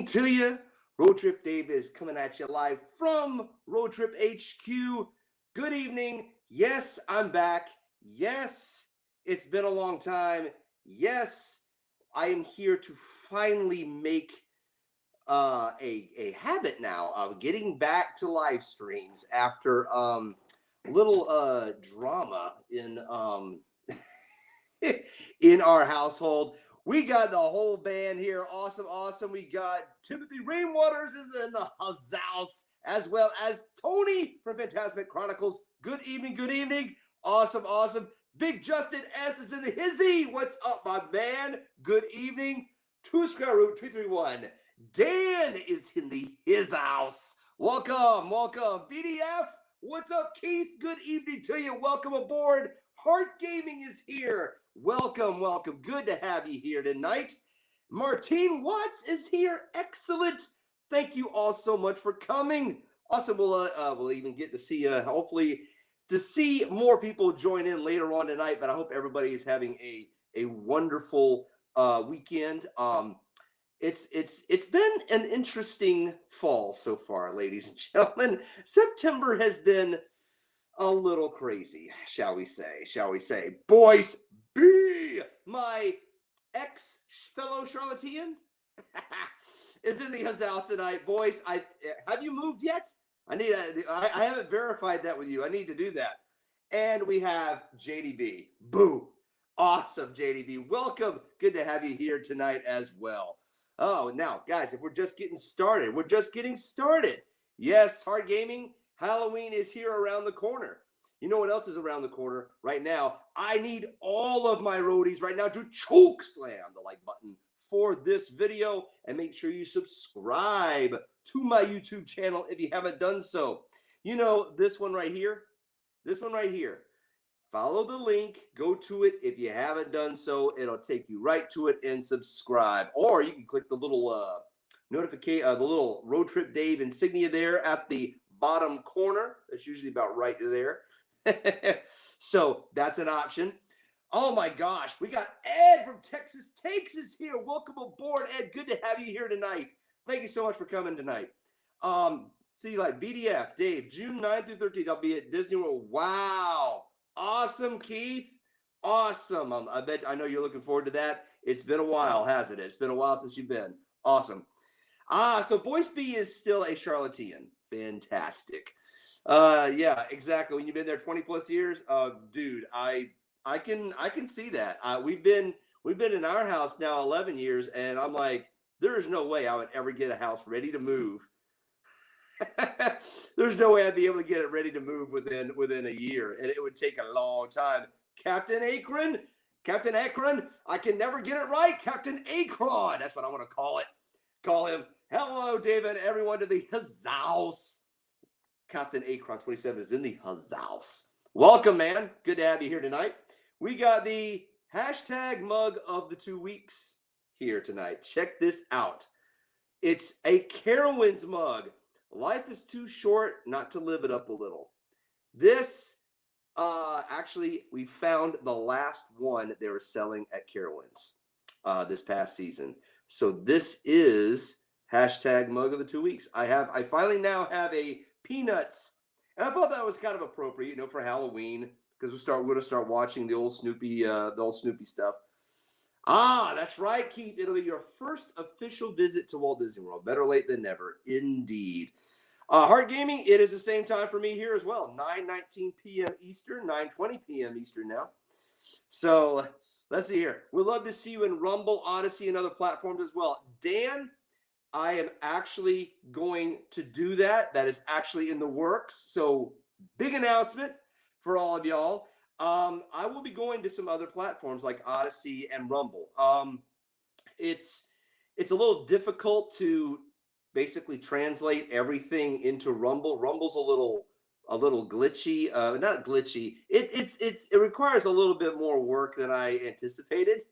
to you. Roadtrip Dave is coming at you live from Roadtrip HQ. Good evening. Yes, I'm back. Yes, it's been a long time. Yes, I am here to finally make a habit now of getting back to live streams after a little drama in in our household. We got the whole band here. Awesome, awesome. We got Timothy Rainwaters is in the house, as well as Tony from Fantastic Chronicles. Good evening, good evening. Awesome, awesome. Big Justin S is in the hizzy. What's up, my man? Good evening. SCarowinds 231. Dan is in the his house. Welcome, welcome. BDF, what's up, Keith? Good evening to you. Welcome aboard. Heart Gaming is here. Welcome, welcome. Good to have you here tonight. Martine Watts is here. Excellent. Thank you all so much for coming. Awesome. We'll even get to see hopefully to see more people join in later on tonight. But I hope everybody is having a wonderful weekend. It's been an interesting fall so far, ladies and gentlemen. September has been a little crazy, shall we say. Boys B, my ex-fellow charlatan, is in the house tonight. Boys, have you moved yet? I haven't verified that with you. I need to do that. And we have JDB. Boo. Awesome, JDB. Welcome. Good to have you here tonight as well. Oh, now, guys, if we're just getting started, Yes, Hard Gaming, Halloween is here around the corner. You know what else is around the corner right now? I need all of my roadies right now to chokeslam the like button for this video and make sure you subscribe to my YouTube channel if you haven't done so. You know, this one right here. Follow the link, go to it. If you haven't done so, it'll take you right to it and subscribe. Or you can click the little notification, the little Road Trip Dave insignia there at the bottom corner. That's usually about right there. So that's an option. Oh my gosh, we got Ed from Texas Takes is here. Welcome aboard, Ed. Good to have you here tonight. Thank you so much for coming tonight. See, like BDF, Dave, June 9th through 13th, I'll be at Disney World. Wow. Awesome, Keith. Awesome. I know you're looking forward to that. It's been a while, hasn't it? It's been a while since you've been. Awesome. So Boyce B is still a charlatan. Fantastic. Yeah, exactly. When you've been there 20 plus years, dude, I can see that. We've been in our house now 11 years, and I'm like, there is no way I would ever get a house ready to move. There's no way I'd be able to get it ready to move within a year, and it would take a long time. Captain Akron, I can never get it right. Captain Akron, that's what I want to call it. Call him. Hello, David. Everyone to the house. Captain Akron 27 is in the house. Welcome, man. Good to have you here tonight. We got the hashtag mug of the 2 weeks here tonight. Check this out. It's a Carowinds mug. Life is too short not to live it up a little. This, actually, we found the last one they were selling at Carowinds this past season. So this is hashtag mug of the 2 weeks. I finally now have a Peanuts, and I thought that was kind of appropriate, you know, for Halloween, because we're going to start watching the old Snoopy stuff. Ah, that's right, Keith. It'll be your first official visit to Walt Disney World. Better late than never, indeed. Hard Gaming, it is the same time for me here as well. 9:19 p.m. Eastern, 9:20 p.m. Eastern now. So let's see here. We'd love to see you in Rumble, Odyssey, and other platforms as well. Dan, I am actually going to do that. That is actually in the works. So big announcement for all of y'all. I will be going to some other platforms like Odyssey and Rumble. It's a little difficult to basically translate everything into Rumble. Rumble's a little glitchy. Not glitchy. It requires a little bit more work than I anticipated.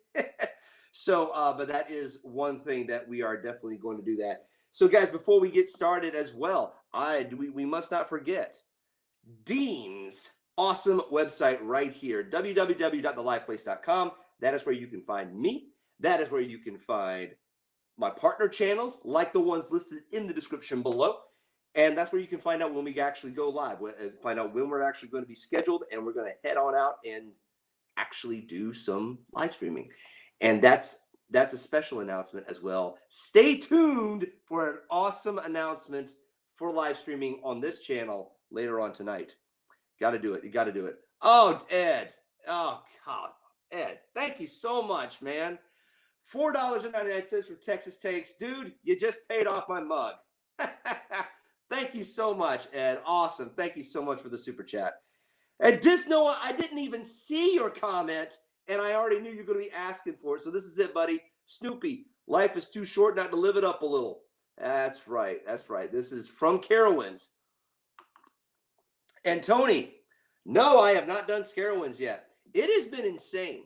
So, but that is one thing that we are definitely going to do that. So, guys, before we get started as well, we must not forget Dean's awesome website right here, www.theliveplace.com. That is where you can find me. That is where you can find my partner channels, like the ones listed in the description below. And that's where you can find out when we actually go live, find out when we're actually going to be scheduled, and we're going to head on out and actually do some live streaming. And that's a special announcement as well. Stay tuned for an awesome announcement for live streaming on this channel later on tonight. Got to do it. You got to do it. Oh, Ed. Oh, God. Ed, thank you so much, man. $4.99 for Texas Takes. Dude, you just paid off my mug. Thank you so much, Ed. Awesome. Thank you so much for the super chat. And DisNoah, I didn't even see your comment, and I already knew you were going to be asking for it. So this is it, buddy. Snoopy, life is too short not to live it up a little. That's right. That's right. This is from SCarowinds. And Tony, no, I have not done SCarowinds yet. It has been insane.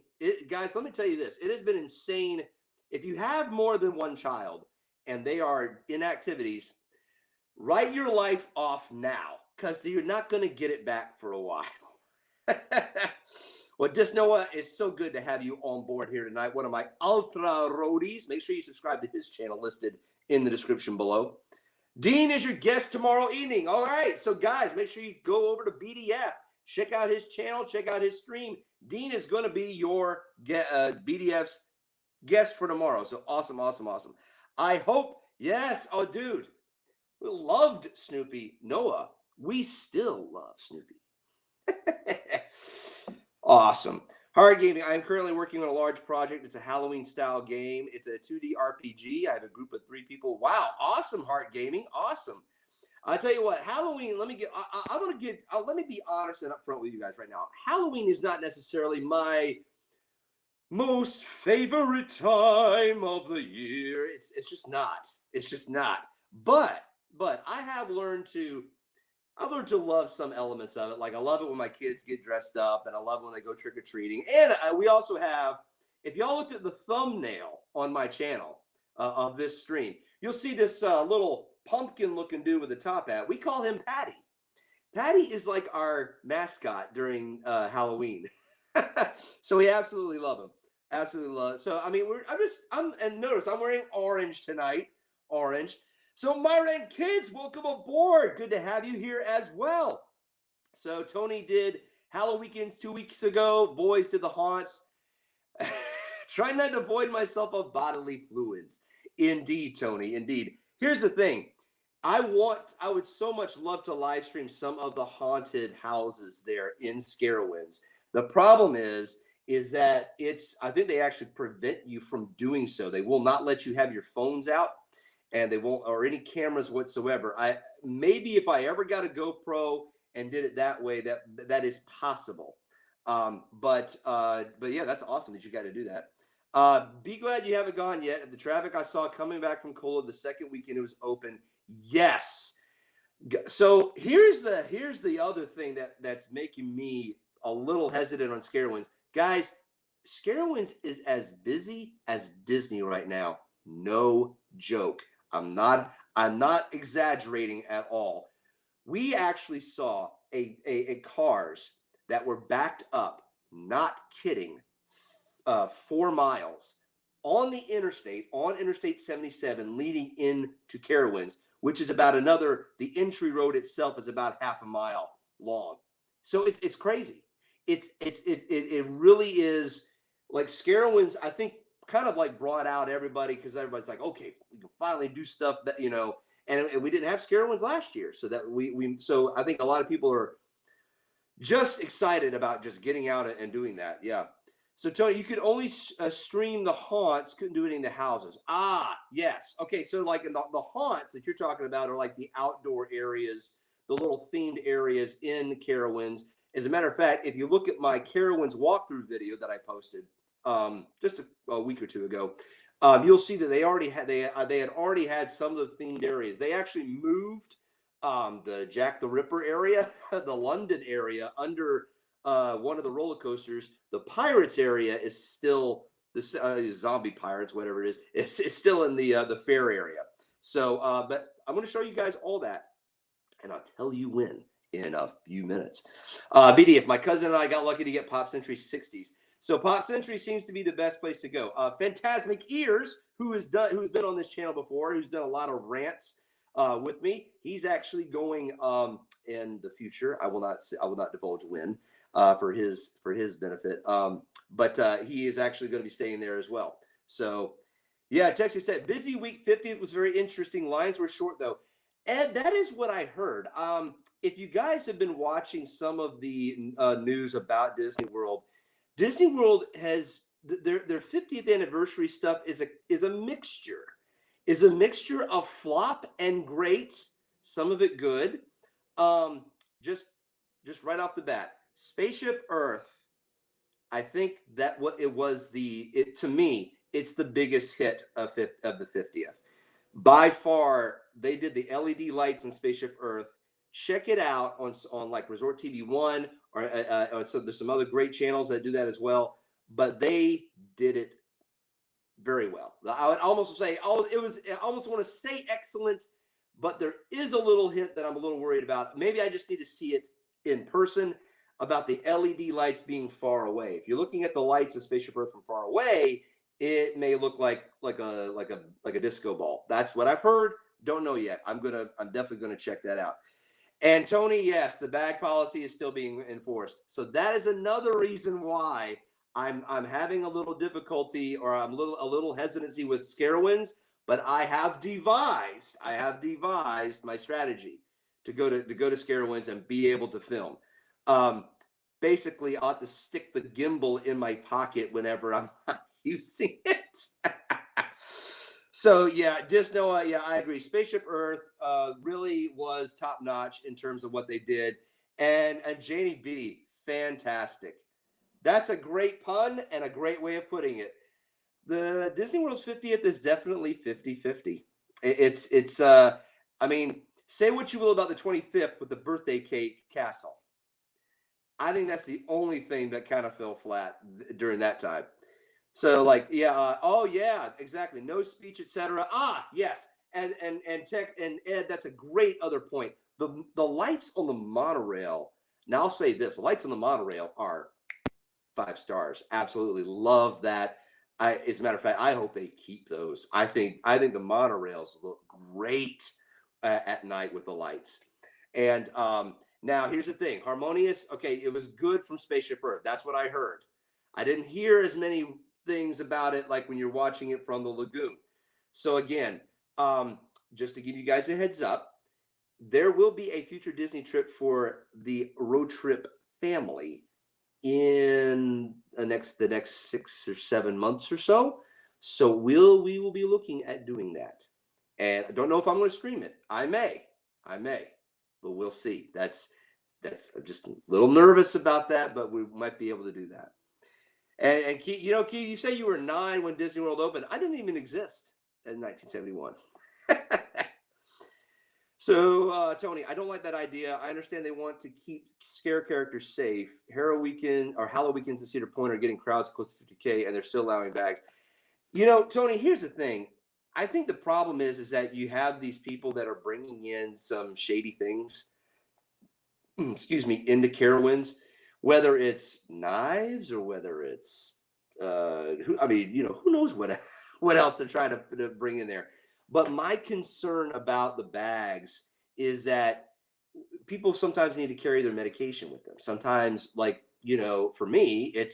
Guys, let me tell you this. It has been insane. If you have more than one child and they are in activities, write your life off now, because you're not going to get it back for a while. Well, DisNoah, it's so good to have you on board here tonight. One of my ultra roadies. Make sure you subscribe to his channel listed in the description below. Dean is your guest tomorrow evening. All right. So, guys, make sure you go over to BDF. Check out his channel. Check out his stream. Dean is going to be your BDF's guest for tomorrow. So, awesome, awesome, awesome. I hope, yes. Oh, dude. We loved Snoopy. Noah, we still love Snoopy. Awesome. Hard gaming. I'm currently working on a large project. It's a Halloween style game. It's a 2D RPG. I have a group of 3 people. Wow. Awesome. Hard gaming. Awesome. I tell you what, Halloween, let me be honest and upfront with you guys right now. Halloween is not necessarily my most favorite time of the year. It's just not. It's just not. But I have learned to love some elements of it. Like, I love it when my kids get dressed up, and I love when they go trick-or-treating. And we also have, if y'all looked at the thumbnail on my channel of this stream, you'll see this little pumpkin-looking dude with a top hat. We call him Patty. Patty is like our mascot during Halloween. So we absolutely love him. Absolutely love it. So, I mean, and notice I'm wearing orange tonight. Orange. So, Myra and kids, welcome aboard. Good to have you here as well. So, Tony did Halloween Weekends 2 weeks ago. Boys did the haunts. Trying not to avoid myself of bodily fluids. Indeed, Tony. Indeed. Here's the thing. I would so much love to live stream some of the haunted houses there in SCarowinds. The problem is that I think they actually prevent you from doing so. They will not let you have your phones out. And they won't, or any cameras whatsoever. Maybe if I ever got a GoPro and did it that way, that is possible. But yeah, that's awesome that you got to do that. Be glad you haven't gone yet. The traffic I saw coming back from Cola the second weekend it was open. Yes. So here's the other thing that's making me a little hesitant on SCarowinds. Guys, SCarowinds is as busy as Disney right now. No joke. I'm not exaggerating at all. We actually saw a cars that were backed up, not kidding, 4 miles on the interstate, on Interstate 77, leading into SCarowinds, which is about the entry road itself is about half a mile long. So it's crazy. It really is, like, SCarowinds, I think, kind of like brought out everybody, because everybody's like, okay, we can finally do stuff that, and we didn't have SCarowinds last year. So that so I think a lot of people are just excited about just getting out and doing that. Yeah. So Tony, you could only stream the haunts, couldn't do any in the houses. Ah, yes. Okay. So like in the haunts that you're talking about are like the outdoor areas, the little themed areas in Carowinds. As a matter of fact, if you look at my Carowinds walkthrough video that I posted, just a week or 2 ago, you'll see that they had already had some of the themed areas. They actually moved the Jack the Ripper area, the London area under one of the roller coasters. The Pirates area is still the zombie pirates, whatever it is. It's still in the fair area. So, but I'm going to show you guys all that, and I'll tell you when in a few minutes. BDF, my cousin and I got lucky to get Pop Century 60s. So Pop Century seems to be the best place to go. Phantasmic Ears, who's been on this channel before, who's done a lot of rants with me. He's actually going in the future. I will not divulge when for his benefit. But he is actually going to be staying there as well. So yeah, Texas said busy week 50th was very interesting. Lines were short though. Ed, that is what I heard. If you guys have been watching some of the news about Disney World has their 50th anniversary stuff is a mixture. Is a mixture of flop and great, some of it good. Just right off the bat, Spaceship Earth, I think that what it was to me, it's the biggest hit of the 50th. By far, they did the LED lights on Spaceship Earth. Check it out on like Resort TV 1 or so there's some other great channels that do that as well, but they did it very well. I would almost say I almost want to say excellent, but there is a little hint that I'm a little worried about. Maybe I just need to see it in person about the LED lights being far away. If you're looking at the lights of Spaceship Earth from far away, it may look like a disco ball. That's what I've heard. Don't know yet. I'm definitely gonna check that out. And Tony, yes, the bag policy is still being enforced. So that is another reason why I'm having a little difficulty, or I'm a little hesitancy with SCarowinds. But I have devised my strategy to go to SCarowinds and be able to film. Basically, I ought to stick the gimbal in my pocket whenever I'm not using it. So yeah, DisNoah, yeah, I agree. Spaceship Earth really was top notch in terms of what they did, and Janie B, fantastic. That's a great pun and a great way of putting it. The Disney World's 50th is definitely 50-50. It's I mean, say what you will about the 25th with the birthday cake castle. I think that's the only thing that kind of fell flat during that time. So like, yeah, oh yeah, exactly. No speech, etc. Yes. And Tech and Ed, that's a great other point. The lights on the monorail. Now I'll say this, the lights on the monorail are 5 stars. Absolutely love that. As a matter of fact, I hope they keep those. I think the monorails look great at night with the lights. And now here's the thing, harmonious. Okay, it was good from Spaceship Earth. That's what I heard. I didn't hear as many things about it like when you're watching it from the lagoon. So again, just to give you guys a heads up, there will be a future Disney trip for the Roadtrip family in the next 6 or 7 months or so. So we will be looking at doing that. And I don't know if I'm going to stream it. I may, but we'll see. That's I'm just a little nervous about that, but we might be able to do that. And Key, Key, you say you were 9 when Disney World opened. I didn't even exist in 1971. So, Tony, I don't like that idea. I understand they want to keep scare characters safe. Halloween weekends at Cedar Point are getting crowds close to 50K, and they're still allowing bags. Tony, here's the thing. I think the problem is that you have these people that are bringing in some shady things, into Carowinds, whether it's knives or whether it's, who knows what else they're trying to bring in there. But my concern about the bags is that people sometimes need to carry their medication with them. Sometimes, for me,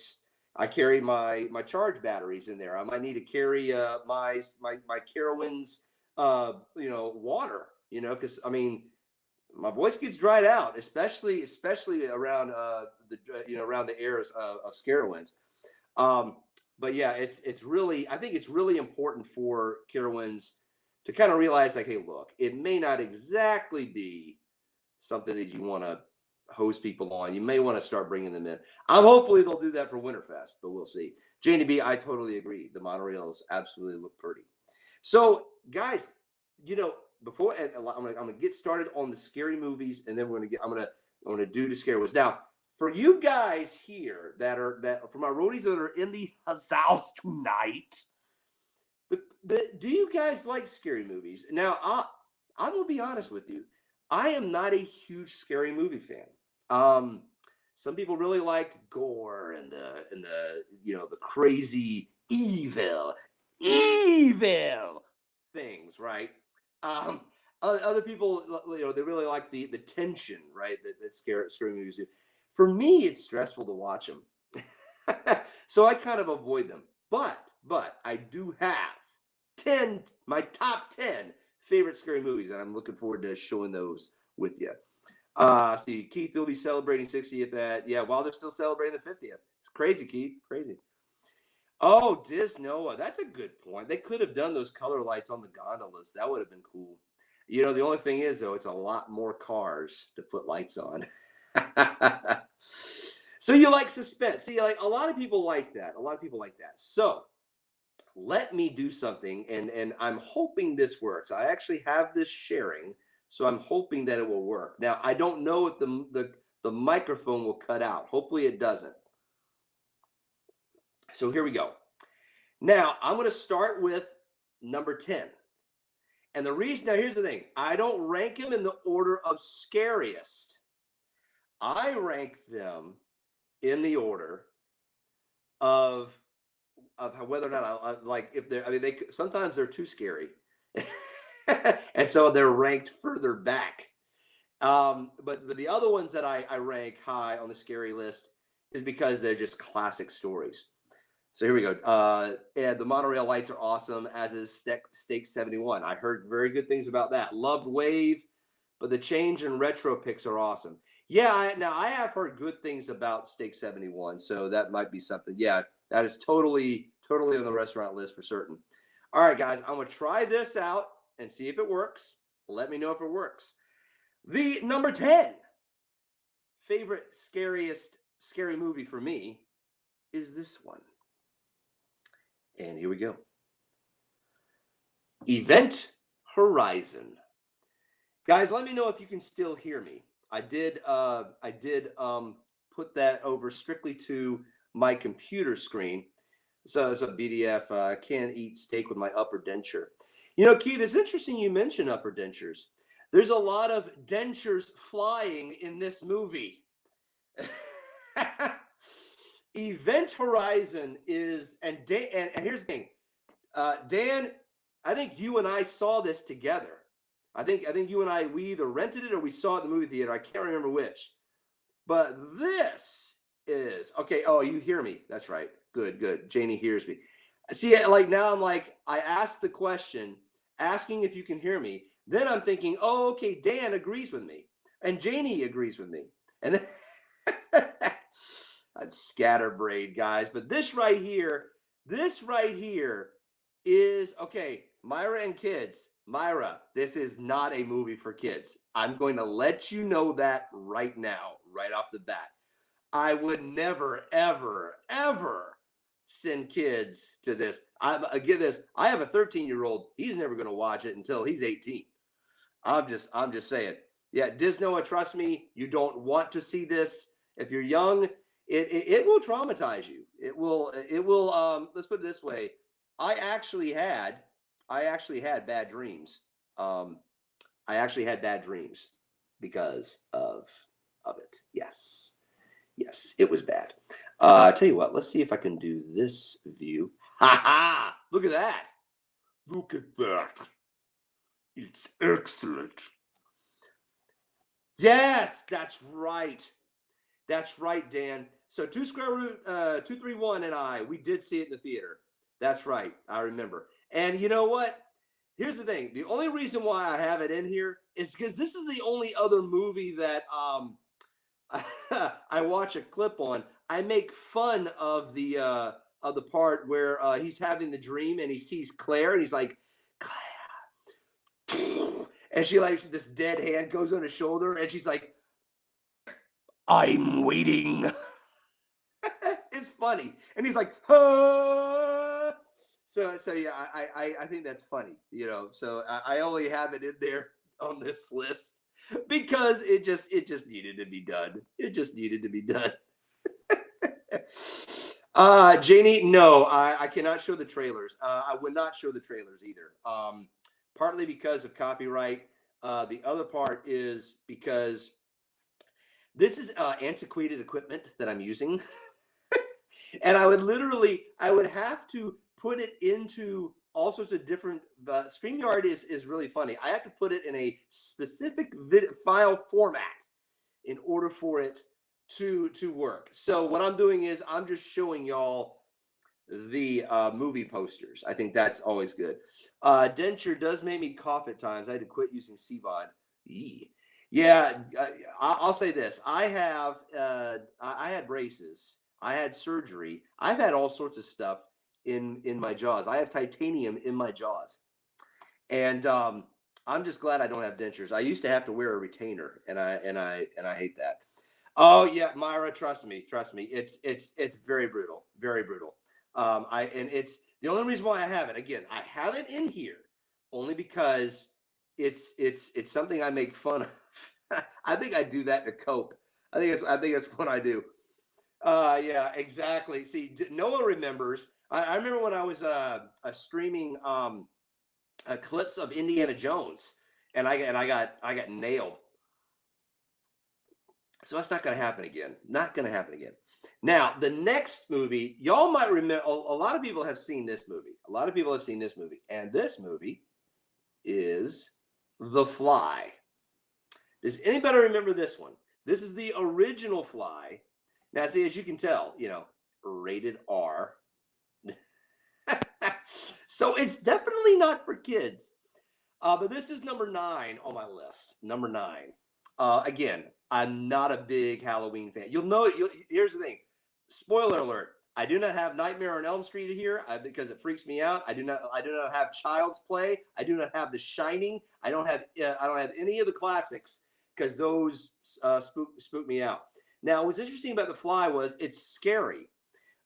I carry my charge batteries in there. I might need to carry my Carowinds, water, because my voice gets dried out, especially around around the eras of Scarowinds. But yeah, I think it's really important for Carowinds to kind of realize, like, hey, look, it may not exactly be something that you want to hose people on. You may want to start bringing them in. Hopefully they'll do that for Winterfest, but we'll see. Janie B, I totally agree. The monorails absolutely look pretty. So, guys, before I'm gonna get started on the scary movies, and then I'm gonna do the scary ones. Now, for you guys here that for my roadies that are in the house tonight, do you guys like scary movies? Now, I'm gonna be honest with you. I am not a huge scary movie fan. Some people really like gore and the the crazy evil things, right? Other people, they really like the tension, right? That scary movies do. For me, it's stressful to watch them, so I kind of avoid them. But I do have my top 10 favorite scary movies, and I'm looking forward to showing those with you. See, Keith will be celebrating 60th while they're still celebrating the 50th. It's crazy, Keith, crazy. Oh, DisNoah, that's a good point. They could have done those color lights on the gondolas. That would have been cool. The only thing is, though, it's a lot more cars to put lights on. So you like suspense. See, like a lot of people like that. So let me do something, and I'm hoping this works. I actually have this sharing, so I'm hoping that it will work. Now, I don't know if the microphone will cut out. Hopefully it doesn't. So here we go. Now, I'm going to start with number 10. And the reason, now here's the thing. I don't rank them in the order of scariest. I rank them in the order of whether or not I like, if they're, sometimes they're too scary. And so they're ranked further back. But the other ones that I rank high on the scary list is because they're just classic stories. So here we go. And the monorail lights are awesome, as is Stake 71. I heard very good things about that. Loved Wave, but the change and retro picks are awesome. Yeah, I have heard good things about Stake 71, so that might be something. Yeah, that is totally on the restaurant list for certain. All right, guys, I'm going to try this out and see if it works. Let me know if it works. The number 10 favorite scary movie for me is this one. And here we go. Event Horizon. Guys, let me know if you can still hear me. I did put that over strictly to my computer screen. So it's a BDF. Can't eat steak with my upper denture. Keith, it's interesting you mention upper dentures. There's a lot of dentures flying in this movie. Event Horizon is, and here's the thing, Dan, I think you and I saw this together. I think you and I, we either rented it or we saw it in the movie theater. I can't remember which. But this is, okay, oh, you hear me. That's right. Good. Janie hears me. See, like now I'm like, I asked the question, asking if you can hear me. Then I'm thinking, oh, okay, Dan agrees with me. And Janie agrees with me. And then I'm scatterbrained, guys. But this right here is, okay, Myra and kids. Myra, this is not a movie for kids. I'm going to let you know that right now, right off the bat. I would never, ever, ever send kids to this. I have a 13-year-old. He's never going to watch it until he's 18. I'm just saying. Yeah, DisNoah, trust me, you don't want to see this. If you're young, it will traumatize you. It will, let's put it this way. I actually had bad dreams. I actually had bad dreams because of it. Yes, it was bad. I tell you what, let's see if I can do this view. Ha ha! Look at that. It's excellent. Yes, that's right. That's right, Dan. So 231 and I, we did see it in the theater. That's right. I remember. And you know what? Here's the thing. The only reason why I have it in here is because this is the only other movie that I watch a clip on. I make fun of the part where he's having the dream and he sees Claire and he's like, Claire. And she, like, this dead hand goes on his shoulder and she's like, I'm waiting. It's funny. And he's like, huh. So yeah, I think that's funny, so I only have it in there on this list because it just needed to be done. It just needed to be done. Janie, no, I cannot show the trailers. I would not show the trailers either. Partly because of copyright. The other part is because this is antiquated equipment that I'm using. And I would have to put it into all sorts of different, StreamYard is really funny. I have to put it in a specific file format in order for it to work. So what I'm doing is I'm just showing y'all the movie posters. I think that's always good. Denture does make me cough at times. I had to quit using CVOD. Yeah, I'll say this. I had braces. I had surgery. I've had all sorts of stuff in my jaws. I have titanium in my jaws, and I'm just glad I don't have dentures. I used to have to wear a retainer, and I hate that. Oh yeah, Myra, trust me. It's very brutal, very brutal. And it's the only reason why I have it. Again, I have it in here only because it's something I make fun of. I think I do that to cope. I think that's what I do. Yeah, exactly. See, Noah remembers. I remember when I was streaming clips of Indiana Jones, and I got nailed. So that's not going to happen again. Not going to happen again. Now, the next movie, y'all might remember. A lot of people have seen this movie. A lot of people have seen this movie, and this movie is The Fly. Does anybody remember this one? This is the original Fly. Now, see, as you can tell, rated R. So it's definitely not for kids. But this is number 9 on my list. Number 9. Again, I'm not a big Halloween fan. You'll know it. Here's the thing. Spoiler alert. I do not have Nightmare on Elm Street here because it freaks me out. I do not have Child's Play. I do not have The Shining. I don't have any of the classics because those spook me out. Now, what's interesting about The Fly was it's scary,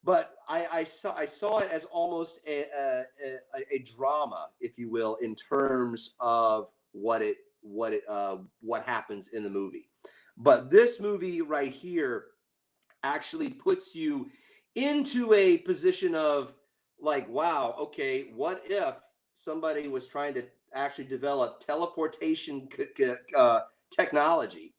but I saw it as almost a drama, if you will, in terms of what happens in the movie. But this movie right here actually puts you into a position of like, wow, okay, what if somebody was trying to actually develop teleportation technology,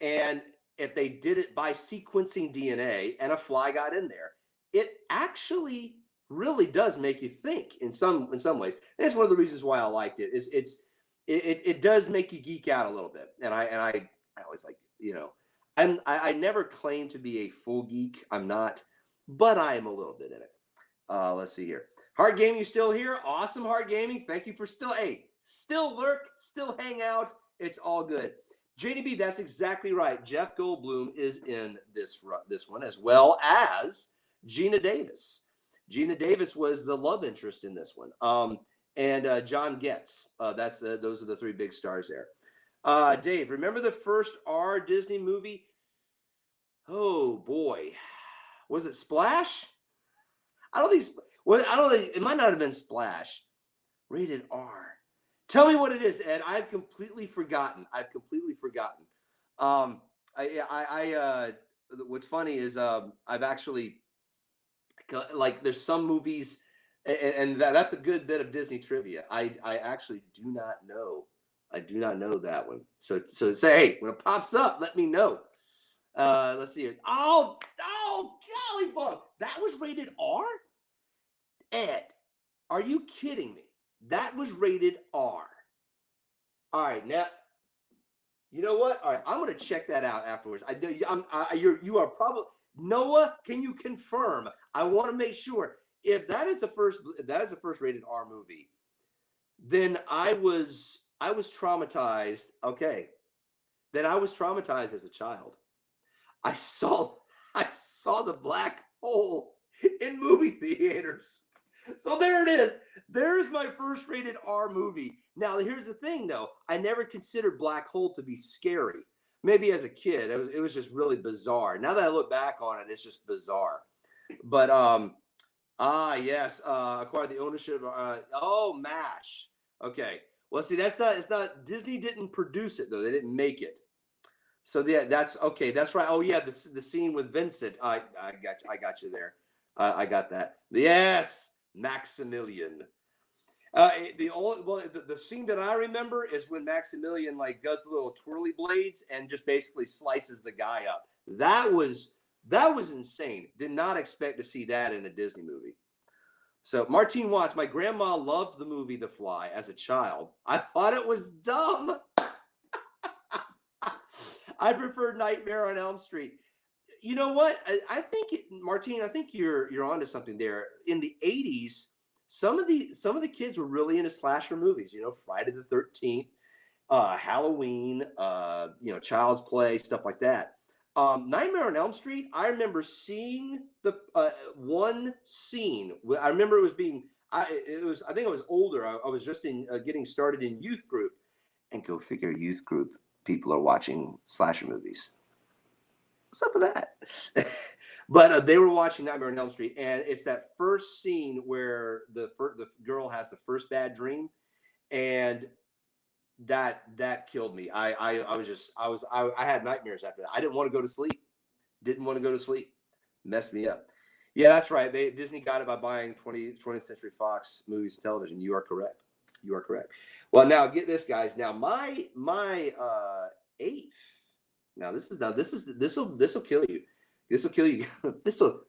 and if they did it by sequencing DNA and a fly got in there, it actually really does make you think in some ways. And that's one of the reasons why I liked it. It does make you geek out a little bit, and I always like, I never claim to be a full geek. I'm not, but I am a little bit in it. Let's see here. Heart Gaming, still here? Awesome, Heart Gaming. Thank you for still lurk, still hang out. It's all good. JDB, that's exactly right. Jeff Goldblum is in this one, as well as Gina Davis. Gina Davis was the love interest in this one. And John Getz. Those are the 3 big stars there. Dave, remember the first R Disney movie? Oh boy, was it Splash? I don't think it might not have been Splash. Rated R. Tell me what it is, Ed. I've completely forgotten. What's funny is I've actually, like, there's some movies, and that's a good bit of Disney trivia. I actually do not know. I do not know that one. So say, hey, when it pops up, let me know. Let's see here. Oh, golly bug. That was rated R? Ed, are you kidding me? That was rated R. All right, now, you know what? All right, I'm going to check that out afterwards. You are probably, Noah, can you confirm? I want to make sure. If that is the first rated R movie, then I was traumatized. Okay. Then I was traumatized as a child. I saw the black hole in movie theaters. So there it is. There's my first rated R movie. Now, here's the thing, though. I never considered Black Hole to be scary. Maybe as a kid, it was just really bizarre. Now that I look back on it, it's just bizarre. But yes, acquired the ownership. MASH. Okay. Well, see, it's not. Disney didn't produce it though. They didn't make it. So yeah, that's okay. That's right. Oh yeah, the scene with Vincent. I got you there. I got that. Yes, Maximilian. The scene that I remember is when Maximilian like does the little twirly blades and just basically slices the guy up. That was insane. Did not expect to see that in a Disney movie. So Martine Watts, my grandma loved the movie The Fly as a child. I thought it was dumb. I preferred Nightmare on Elm Street. You know what? I think Martine, I think you're onto something there. In the 80s, some of the kids were really into slasher movies. You know, Friday the 13th, Halloween, Child's Play, stuff like that. Nightmare on Elm Street, I remember seeing the one scene. I remember it was being, I think I was older. I was just getting started in youth group, and go figure, youth group people are watching slasher movies. What's up with that? But they were watching Nightmare on Elm Street, and it's that first scene where the girl has the first bad dream, and that killed me. I had nightmares after that. I didn't want to go to sleep. Messed me up. Yeah, that's right. Disney got it by buying 20th Century Fox movies and television. You are correct. Well, now get this, guys. Now my eighth. Now this will kill you. This will kill you. This will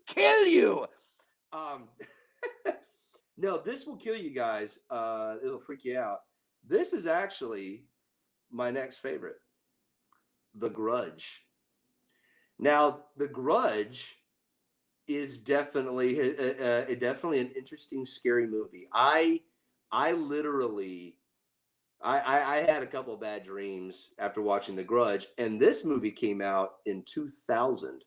kill you. No, this will kill you guys. It'll freak you out. This is actually my next favorite, The Grudge. Now, The Grudge is definitely an interesting, scary movie. I literally had a couple of bad dreams after watching The Grudge, and this movie came out in 2000.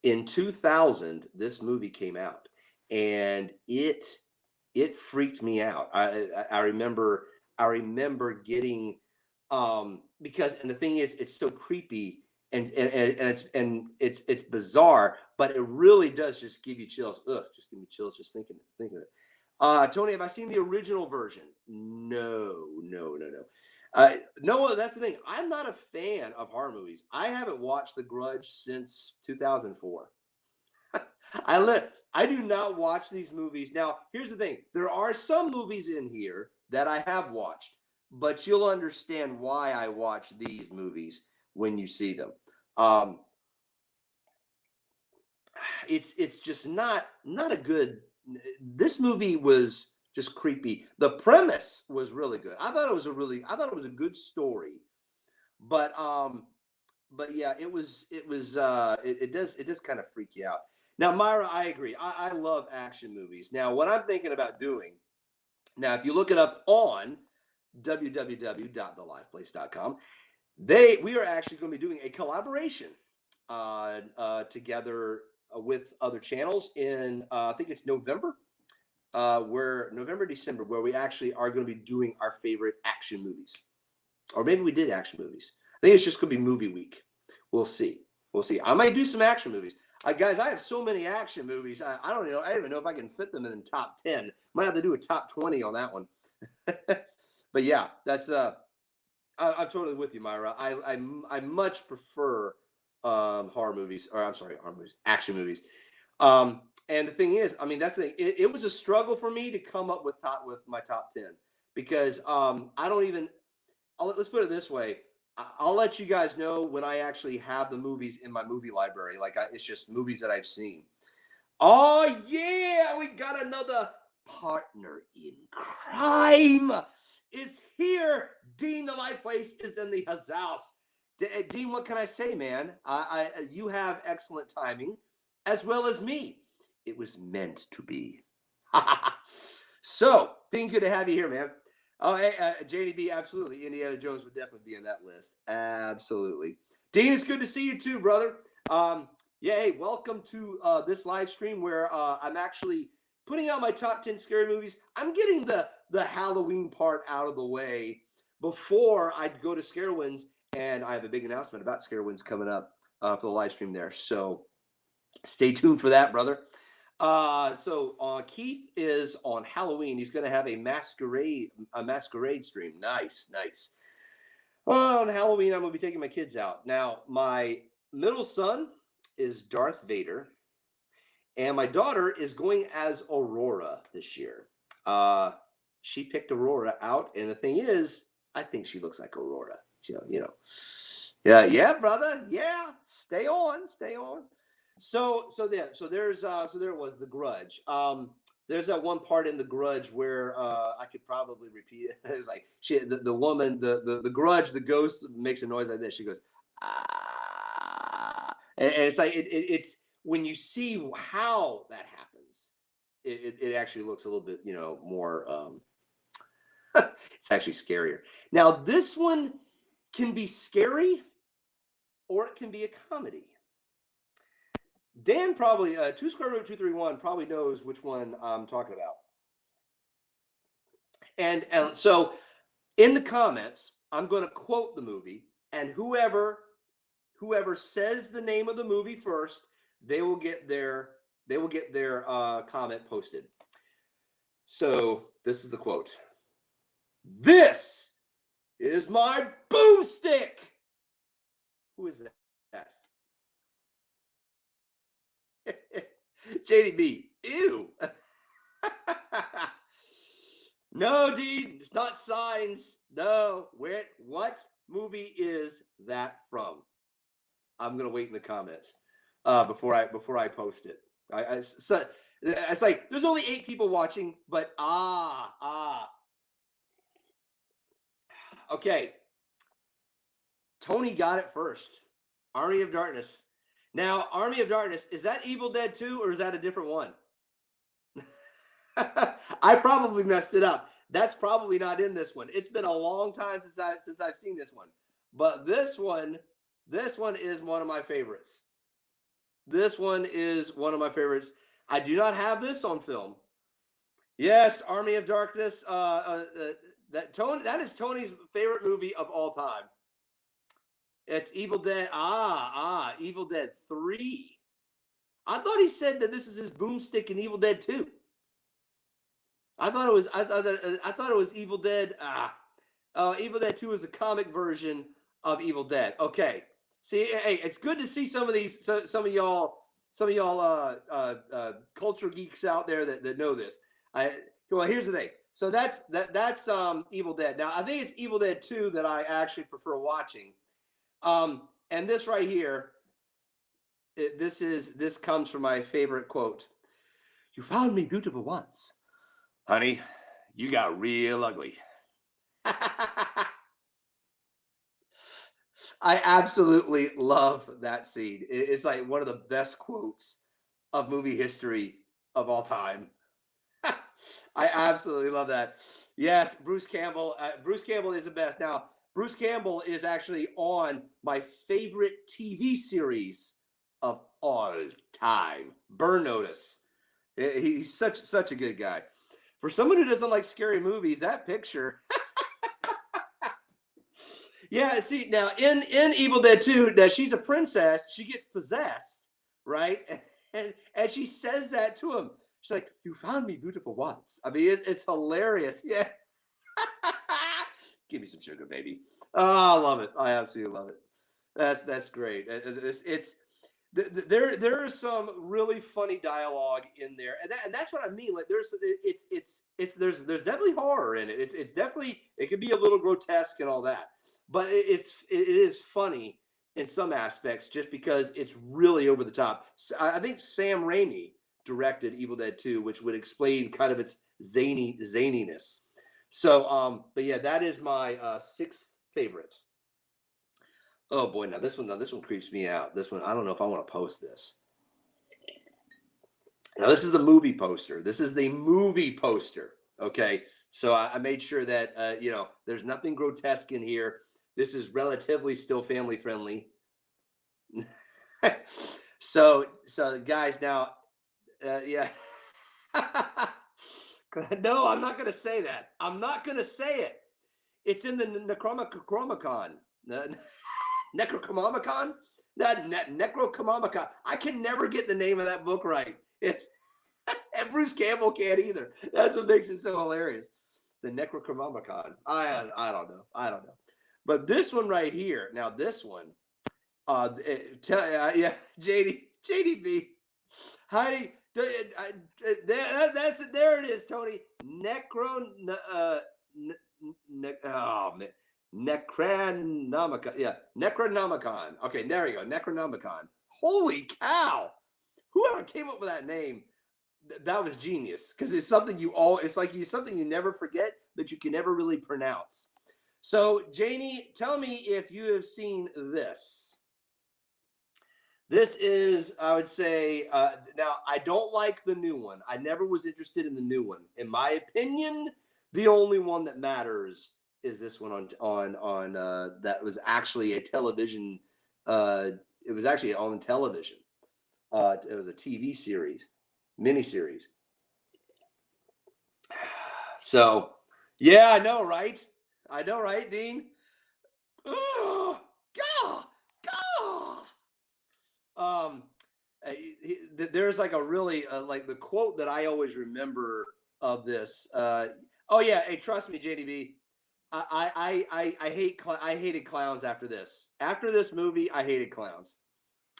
In 2000, this movie came out, and it freaked me out. I remember getting because, and the thing is, it's so creepy and it's bizarre, but it really does just give you chills. Just give me chills just thinking of it. Tony, have I seen the original version? No. No, that's the thing. I'm not a fan of horror movies. I haven't watched The Grudge since 2004. I do not watch these movies. Now, here's the thing. There are some movies in here that I have watched, but you'll understand why I watch these movies when you see them. It's just not a good. This movie was just creepy. The premise was really good. I thought it was a good story, but yeah, it does kind of freak you out. Now, Myra, I agree. I love action movies. Now, what I'm thinking about doing, now, if you look it up on www.theliveplace.com, we are actually going to be doing a collaboration together with other channels in, I think it's November, December, where we actually are going to be doing our favorite action movies. Or maybe we did action movies. I think it's just going to be movie week. We'll see. I might do some action movies. Guys, I have so many action movies. I don't know. I don't even know if I can fit them in the top 10. Might have to do a top 20 on that one. But yeah, that's I'm totally with you, Myra. I much prefer horror movies, action movies. And the thing is, I mean, that's the thing. It was a struggle for me to come up with my top 10 because let's put it this way. I'll let you guys know when I actually have the movies in my movie library. It's just movies that I've seen. Oh yeah, we got another partner in crime. Is here. Dean, the Live Place, is in the house. Dean, what can I say, man? You have excellent timing, as well as me. It was meant to be. So, Dean, good to have you here, man. Oh, hey, JDB, absolutely. Indiana Jones would definitely be on that list. Absolutely. Dean, it's good to see you too, brother. Hey, welcome to this live stream where I'm actually putting out my top 10 scary movies. I'm getting the Halloween part out of the way before I go to SCarowinds, and I have a big announcement about SCarowinds coming up for the live stream there. So stay tuned for that, brother. Keith is on Halloween. He's going to have a masquerade stream. Nice. On Halloween, I'm going to be taking my kids out. Now, my middle son is Darth Vader, And my daughter is going as Aurora this year. She picked Aurora out, and the thing is, I think she looks like Aurora. So, you know, yeah, brother, yeah. Stay on. So there was the Grudge. There's that one part in the Grudge where I could probably repeat it. It's like the woman, the Grudge, the ghost makes a noise like this. She goes, ah, and it's like it's when you see how that happens, it actually looks a little bit, you know, more. It's actually scarier. Now this one can be scary, or it can be a comedy. Dan probably 2SCarowinds231 probably knows which one I'm talking about. And so in the comments, I'm going to quote the movie, and whoever says the name of the movie first, they will get their comment posted. So this is the quote. "This is my boomstick." Who is that? JDB. Ew. No, dude, it's not Signs. No. What movie is that from? I'm gonna wait in the comments before I post it. So it's like there's only 8 people watching, but okay. Tony got it first. Army of Darkness. Now, Army of Darkness, is that Evil Dead 2 or is that a different one? I probably messed it up. That's probably not in this one. It's been a long time since I've seen this one. But this one is one of my favorites. This one is one of my favorites. I do not have this on film. Yes, Army of Darkness. That is Tony's favorite movie of all time. It's Evil Dead. Evil Dead 3. I thought he said that this is his boomstick in Evil Dead 2. I thought it was Evil Dead. Evil Dead 2 is a comic version of Evil Dead. Okay. See, hey, it's good to see some of these, some of y'all culture geeks out there that know this. Well, here's the thing. So that's Evil Dead. Now I think it's Evil Dead 2 that I actually prefer watching. And this right here, this comes from my favorite quote. "You found me beautiful once, honey. You got real ugly." I absolutely love that scene. It's like one of the best quotes of movie history of all time. I absolutely love that. Yes, Bruce Campbell. Bruce Campbell is the best. Now, Bruce Campbell is actually on my favorite TV series of all time, Burn Notice. He's such a good guy. For someone who doesn't like scary movies, that picture. Yeah, see, now in Evil Dead 2, now she's a princess. She gets possessed, right? And she says that to him. She's like, "You found me beautiful once." I mean, it's hilarious. Yeah. Give me some sugar, baby. Oh, I love it. I absolutely love it. That's great. There is some really funny dialogue in there, and that's what I mean. Like there's definitely horror in it. It's definitely, it could be a little grotesque and all that, but it is funny in some aspects just because it's really over the top. I think Sam Raimi directed Evil Dead 2, which would explain kind of its zaniness. So, but yeah, that is my 6th favorite. Oh boy, now this one creeps me out. This one, I don't know if I want to post this. Now this is the movie poster. This is the movie poster. Okay, so I made sure that you know, there's nothing grotesque in here. This is relatively still family friendly. So guys, now, yeah. No, I'm not going to say that. I'm not going to say it. It's in the Necronomicon. Necronomicon? Necronomicon. I can never get the name of that book right. And Bruce Campbell can't either. That's what makes it so hilarious. The Necronomicon. I don't know. But this one right here. Now this one. Yeah, JDB. Heidi, That's it. There it is, Tony. Necronomicon. Yeah, Necronomicon. Okay, there you go. Necronomicon. Holy cow! Whoever came up with that name, that was genius. Because it's something something you never forget, but you can never really pronounce. So, Janie, tell me if you have seen this. This is, I would say, now I don't like the new one. I never was interested in the new one. In my opinion, the only one that matters is this one on that was actually a television. It was actually on television. It was a TV series, miniseries. So, yeah, I know, right? I know, right, Dean? Oh, God, God. There's like a really like the quote that I always remember of this. Oh yeah, hey, trust me, JDB. I hated clowns after this. After this movie, I hated clowns.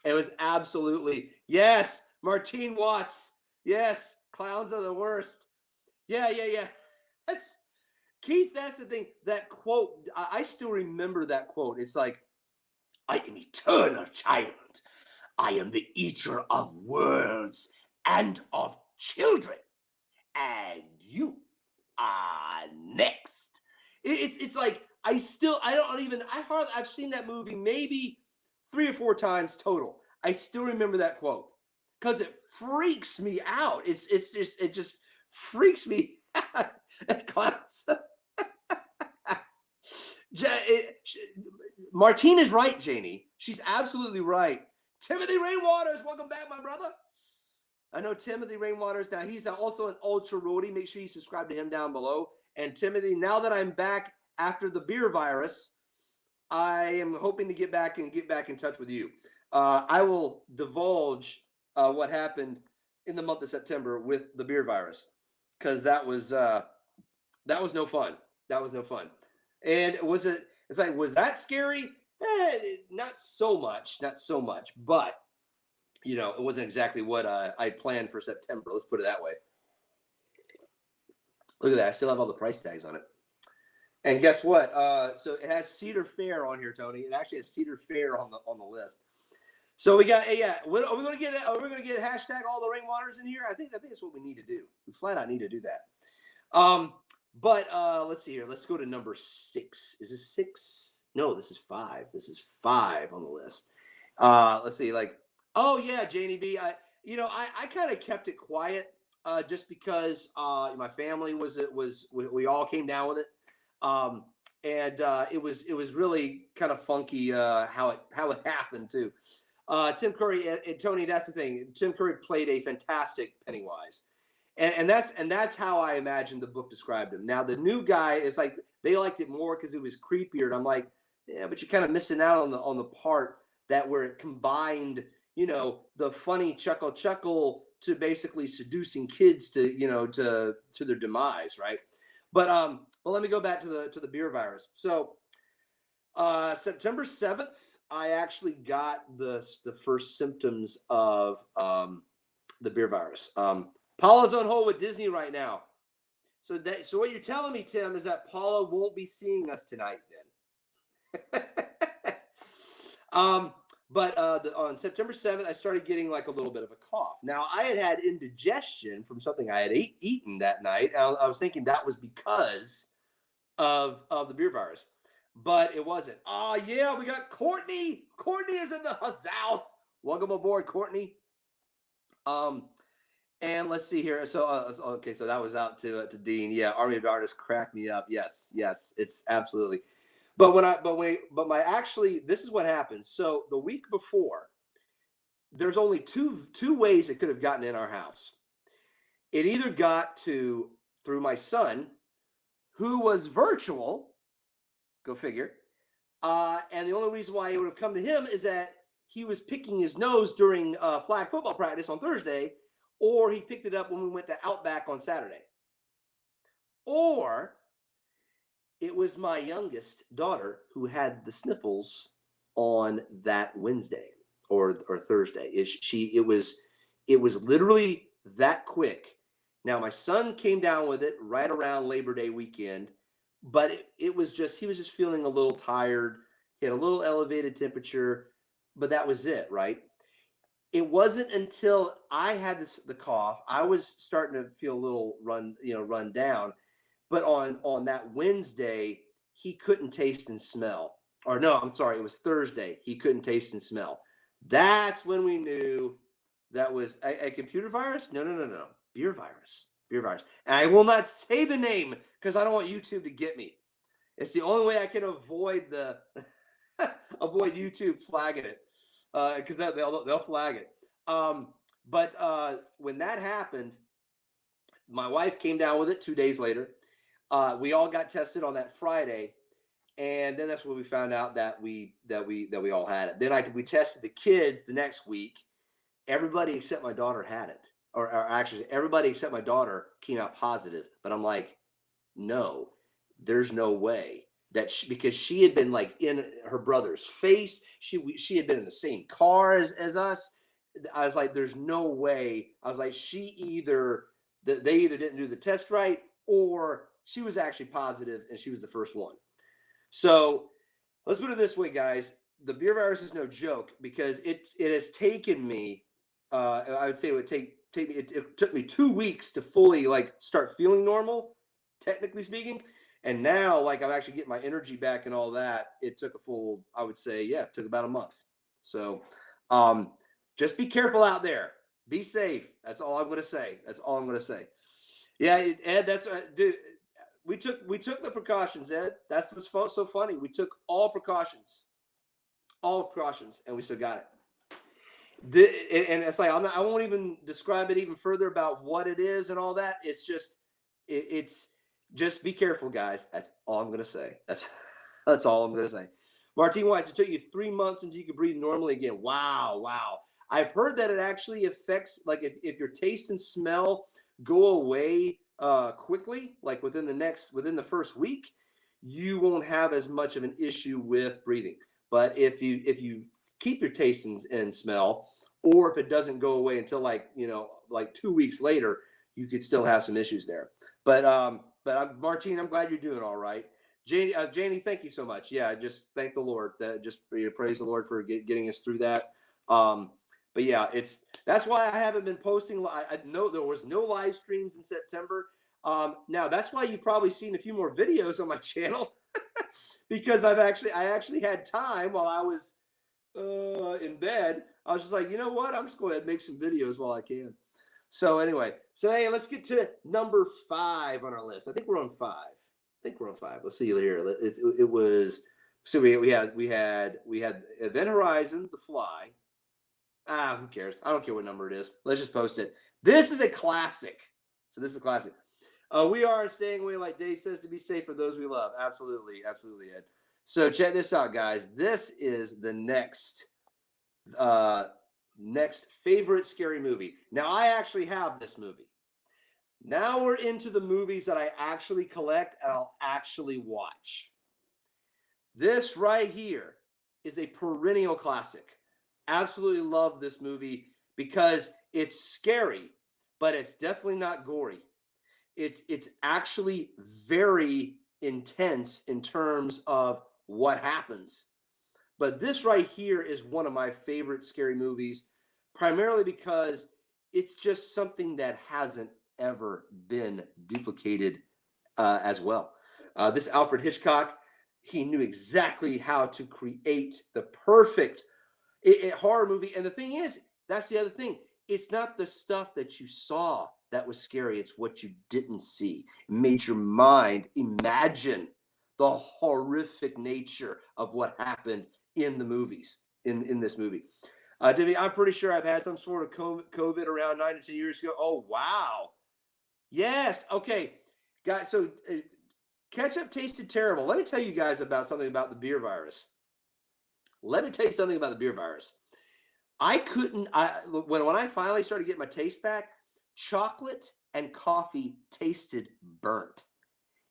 It was absolutely yes, Martine Watts. Yes, clowns are the worst. Yeah. That's Keith. That's the thing. That quote, I still remember that quote. It's like, I am eternal child. I am the eater of worlds and of children. And you are next. It's like I've seen that movie maybe 3 or 4 times total. I still remember that quote because it freaks me out. It just freaks me out. Clowns. Martine is right, Janie. She's absolutely right. Timothy Rainwaters, welcome back, my brother. I know Timothy Rainwaters. Now, he's also an ultra roadie. Make sure you subscribe to him down below. And Timothy, now that I'm back after the beer virus, I am hoping to get back in touch with you. I will divulge what happened in the month of September with the beer virus, because that was no fun. That was no fun. And was that scary? Not so much, but it wasn't exactly what I planned for September. Let's put it that way. Look at that. I still have all the price tags on it. And guess what? So it has Cedar Fair on here, Tony. It actually has Cedar Fair on the list. So we got, are we going to get hashtag all the Rainwaters in here? I think that's what we need to do. We flat out need to do that. But let's see here. Let's go to number 6. Is this 6? No, this is 5. This is 5 on the list. Let's see. Oh yeah, Janie B. I kind of kept it quiet just because my family we all came down with it, and it was really kind of funky how it happened too. Tim Curry and Tony. That's the thing. Tim Curry played a fantastic Pennywise. And that's how I imagined the book described him. Now the new guy is like they liked it more because it was creepier. And I'm like, yeah, but you're kind of missing out on the part that where it combined, the funny chuckle to basically seducing kids to their demise, right? But let me go back to the beer virus. So September 7th, I actually got the first symptoms of the beer virus. Paula's on hold with Disney right now. So what you're telling me, Tim, is that Paula won't be seeing us tonight then. But on September 7th, I started getting like a little bit of a cough. Now, I had indigestion from something I had eaten that night. I was thinking that was because of the beer virus, but it wasn't. Oh, yeah, we got Courtney. Courtney is in the house. Welcome aboard, Courtney. And let's see here. So, okay, so that was out to Dean. Yeah, Army of Darkness cracked me up. Yes, it's absolutely. But this is what happened. So the week before, there's only two ways it could have gotten in our house. It either got through my son, who was virtual, go figure. And the only reason why it would have come to him is that he was picking his nose during flag football practice on Thursday, or he picked it up when we went to Outback on Saturday. Or it was my youngest daughter who had the sniffles on that Wednesday or Thursday. It was literally that quick. Now, my son came down with it right around Labor Day weekend, but it was just, he was just feeling a little tired. He had a little elevated temperature, but that was it, right? It wasn't until I had the cough, I was starting to feel a little run down. But on that Wednesday, he couldn't taste and smell. Or no, I'm sorry, it was Thursday. He couldn't taste and smell. That's when we knew that was a computer virus. No. Beer virus. And I will not say the name because I don't want YouTube to get me. It's the only way I can avoid avoid YouTube flagging it, because they'll flag it. But when that happened, my wife came down with it 2 days later. We all got tested on that Friday, and then that's when we found out that we all had it. Then we tested the kids the next week. Everybody except my daughter had it, or actually everybody except my daughter came out positive. But I'm like, no, there's no way that because she had been like in her brother's face. She had been in the same car as us. I was like, there's no way. I was like, they either didn't do the test right, or she was actually positive and she was the first one. So let's put it this way, guys. The beer virus is no joke because it has taken me, I would say it would take me, it took me 2 weeks to fully like start feeling normal, technically speaking. And now, like, I'm actually getting my energy back and all that. It took a full, I would say, it took about a month. So just be careful out there. Be safe. That's all I'm going to say. Yeah, Ed, that's dude. We took the precautions, Ed. That's what's so funny. We took all precautions, and we still got it. And it's like I won't even describe it even further about what it is and all that. It's just be careful, guys. That's all I'm gonna say. That's all I'm gonna say. Martine Weiss, it took you 3 months until you could breathe normally again. Wow. I've heard that it actually affects, like, if your taste and smell go away quickly, like within the first week, you won't have as much of an issue with breathing. But if you keep your taste and smell, or if it doesn't go away until like 2 weeks later, you could still have some issues there. But Martine, I'm glad you're doing all right. Janie, thank you so much. Yeah, just thank the Lord. Praise the Lord for getting us through that. But yeah, that's why I haven't been posting. I know there was no live streams in September. Now that's why you've probably seen a few more videos on my channel because I actually had time while I was in bed. I was just like, you know what? I'm just going to make some videos while I can. So anyway, hey, let's get to number 5 on our list. I think we're on 5. Let's see here. It was, so we had Event Horizon, The Fly. Who cares? I don't care what number it is. Let's just post it. This is a classic. We are staying away, like Dave says, to be safe for those we love. Absolutely, Ed. So check this out, guys. This is the next favorite scary movie. Now, I actually have this movie. Now we're into the movies that I actually collect and I'll actually watch. This right here is a perennial classic. Absolutely love this movie because it's scary, but it's definitely not gory. It's actually very intense in terms of what happens. But this right here is one of my favorite scary movies, primarily because it's just something that hasn't ever been duplicated as well. This Alfred Hitchcock, he knew exactly how to create the perfect horror movie. And the thing is, that's the other thing. It's not the stuff that you saw that was scary. It's what you didn't see. It made your mind imagine the horrific nature of what happened in the movies, in this movie. Debbie, I'm pretty sure I've had some sort of COVID around 9 to 10 years ago. Oh, wow. Yes. Okay. Guys, so ketchup tasted terrible. Let me tell you guys something about the beer virus. When I finally started getting my taste back, chocolate and coffee tasted burnt.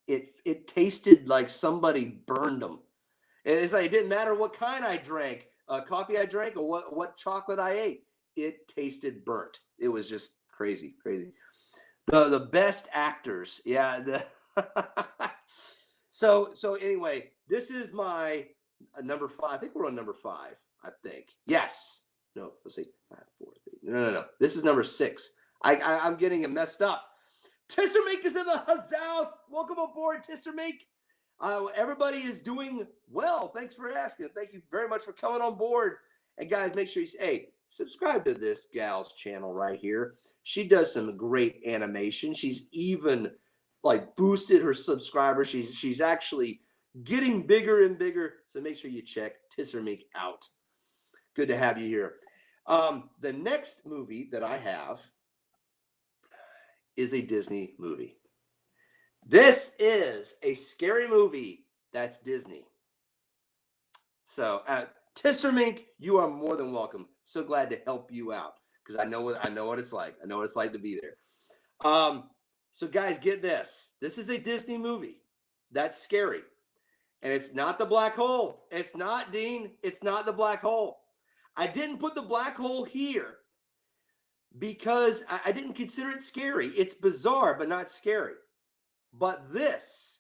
It tasted like somebody burned them. It's like it didn't matter what kind I drank, coffee I drank, or what chocolate I ate. It tasted burnt. It was just crazy. The best actors. Yeah. So anyway, this is my number 5. I think we're on number 5. I think. Yes. No. Let's see. 5, 4, 3. No. This is number 6. I'm getting it messed up. Tissermake is in the house. Welcome aboard, Tissermake. Everybody is doing well. Thanks for asking. Thank you very much for coming on board. And guys, make sure you subscribe to this gal's channel right here. She does some great animation. She's even like boosted her subscribers. She's actually getting bigger and bigger. So make sure you check Tissermake out. Good to have you here. The next movie that I have is a Disney movie. This is a scary movie that's Disney. So, Tissermake, you are more than welcome. So glad to help you out because I know what it's like. I know what it's like to be there. So guys, get this. This is a Disney movie that's scary, and it's not the black hole. It's not, Dean. It's not the black hole. I didn't put the black hole here because I didn't consider it scary. It's bizarre, but not scary. But this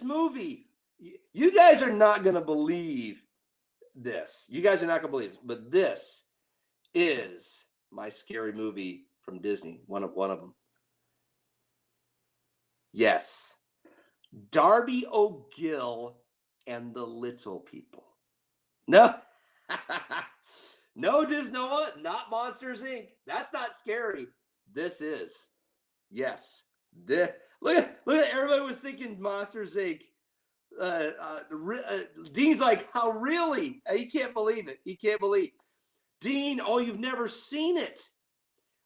movie, you guys are not going to believe this. You guys are not going to believe this. But this is my scary movie from Disney. One of them. Yes. Darby O'Gill and the Little People. No. No, DisNoah, not Monsters, Inc. That's not scary. This is. Yes. Look at everybody was thinking Monsters, Inc. Dean's like, how really? He can't believe it. He can't believe. Dean, you've never seen it.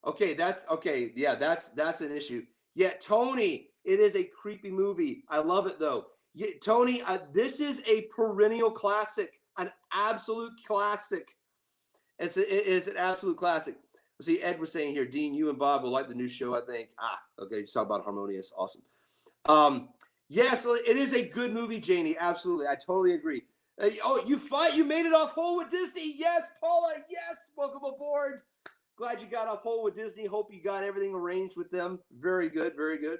Okay, that's okay. Yeah, that's an issue. Yeah, Tony, it is a creepy movie. I love it though. Yeah, Tony, this is a perennial classic, an absolute classic. It is an absolute classic. See, Ed was saying here, Dean, you and Bob will like the new show, I think. Okay, you talk about Harmonious. Awesome. Yes, it is a good movie, Janie. Absolutely. I totally agree. You made it off whole with Disney. Yes, Paula. Yes. Welcome aboard. Glad you got off whole with Disney. Hope you got everything arranged with them. Very good. Very good.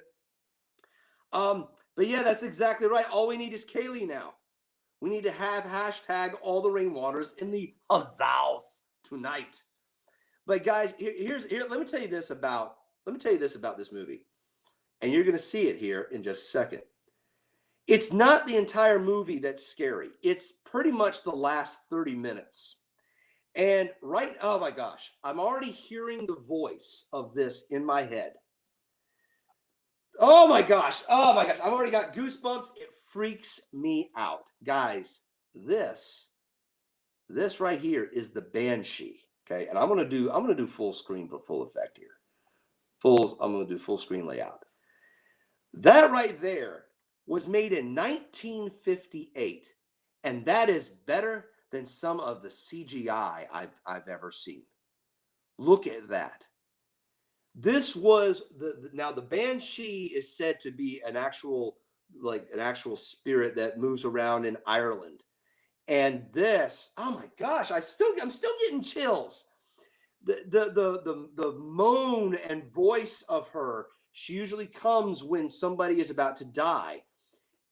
But yeah, that's exactly right. All we need is Kaylee now. We need to have hashtag all the Rainwaters in the house tonight. But guys, let me tell you this about this movie. And you're going to see it here in just a second. It's not the entire movie that's scary. It's pretty much the last 30 minutes. And oh my gosh, I'm already hearing the voice of this in my head. Oh my gosh. I've already got goosebumps. It freaks me out. Guys, this right here is the Banshee. Okay, and I'm gonna do full screen for full effect here. I'm gonna do full screen layout. That right there was made in 1958, and that is better than some of the CGI I've ever seen. Look at that. This was now the Banshee is said to be an actual spirit that moves around in Ireland. And this, oh my gosh, I'm still getting chills. The moan and voice of her, she usually comes when somebody is about to die.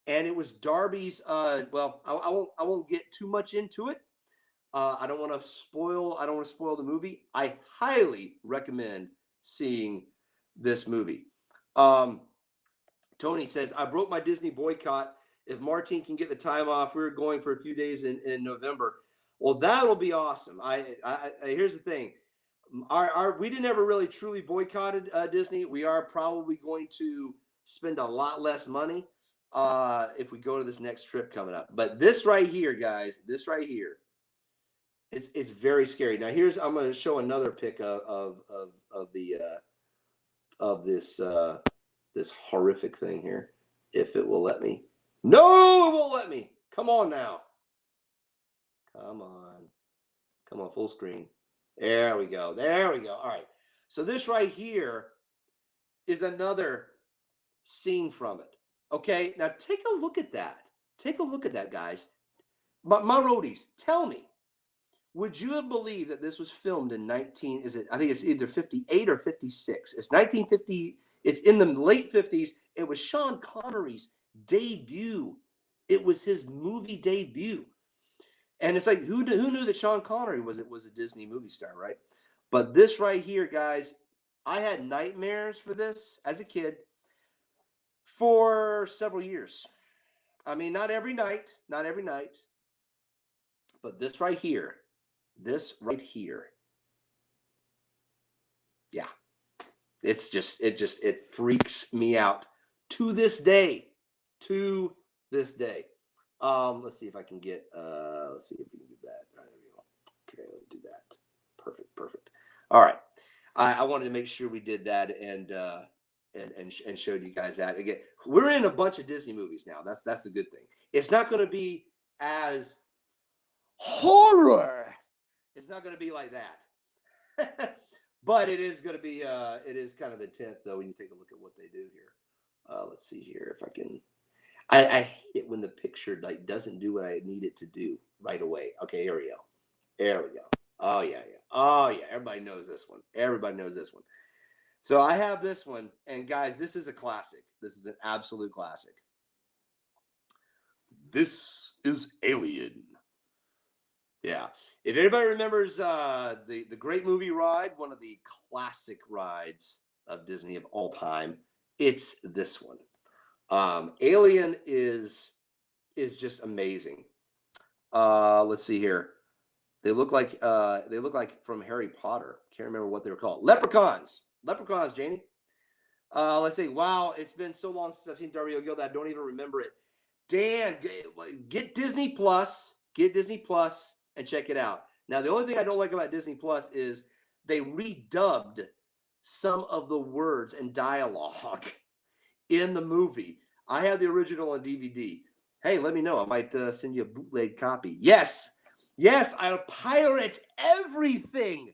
And it was Darby's, I won't get too much into it. I don't want to spoil the movie. I highly recommend seeing this movie. Tony says, I broke my Disney boycott. If Martine can get the time off, we're going for a few days in November. Well, that will be awesome. Here's the thing. We didn't ever really truly boycotted Disney. We are probably going to spend a lot less money if we go to this next trip coming up. But this right here, guys, it's very scary. Now I'm going to show another pic of this horrific thing here, if it will let me. No, it won't let me. Come on now. Come on, full screen. There we go. All right. So this right here is another scene from it. Okay, now take a look at that. Take a look at that, guys. My roadies, tell me, Would you have believed that this was filmed in I think it's either 58 or 56. It's 1950. It's in the late 50s. It was Sean Connery's debut. It was his movie debut. And it's like, who knew that Sean Connery was a Disney movie star, right? But this right here, guys, I had nightmares for this as a kid for several years. I mean, not every night, but this right here, yeah, it freaks me out to this day. Let's see if I can get, let's see if we can do that. All right, there we go. Okay, let's do that. Perfect. All right. I wanted to make sure we did that and showed you guys that. Again, we're in a bunch of Disney movies now. That's a good thing. It's not going to be as horror. It's not going to be like that. But it is going to be, it is kind of intense, though, when you take a look at what they do here. Let's see here if I can. I hate it when the picture like doesn't do what I need it to do right away. Okay, here we go. Oh yeah. Everybody knows this one. So I have this one, and guys, this is a classic. This is an absolute classic. This is Alien. Yeah. If anybody remembers the great movie ride, one of the classic rides of Disney of all time, it's this one. Alien is just amazing. Let's see here. They look like from Harry Potter. Can't remember what they were called. Leprechauns, Janie. Let's see. Wow, it's been so long since I've seen Dario Gil that I don't even remember it. Dan, get Disney Plus. And check it out. Now, the only thing I don't like about Disney Plus is they redubbed some of the words and dialogue in the movie. I have the original on DVD. Hey, let me know. I might send you a bootleg copy. Yes, I'll pirate everything.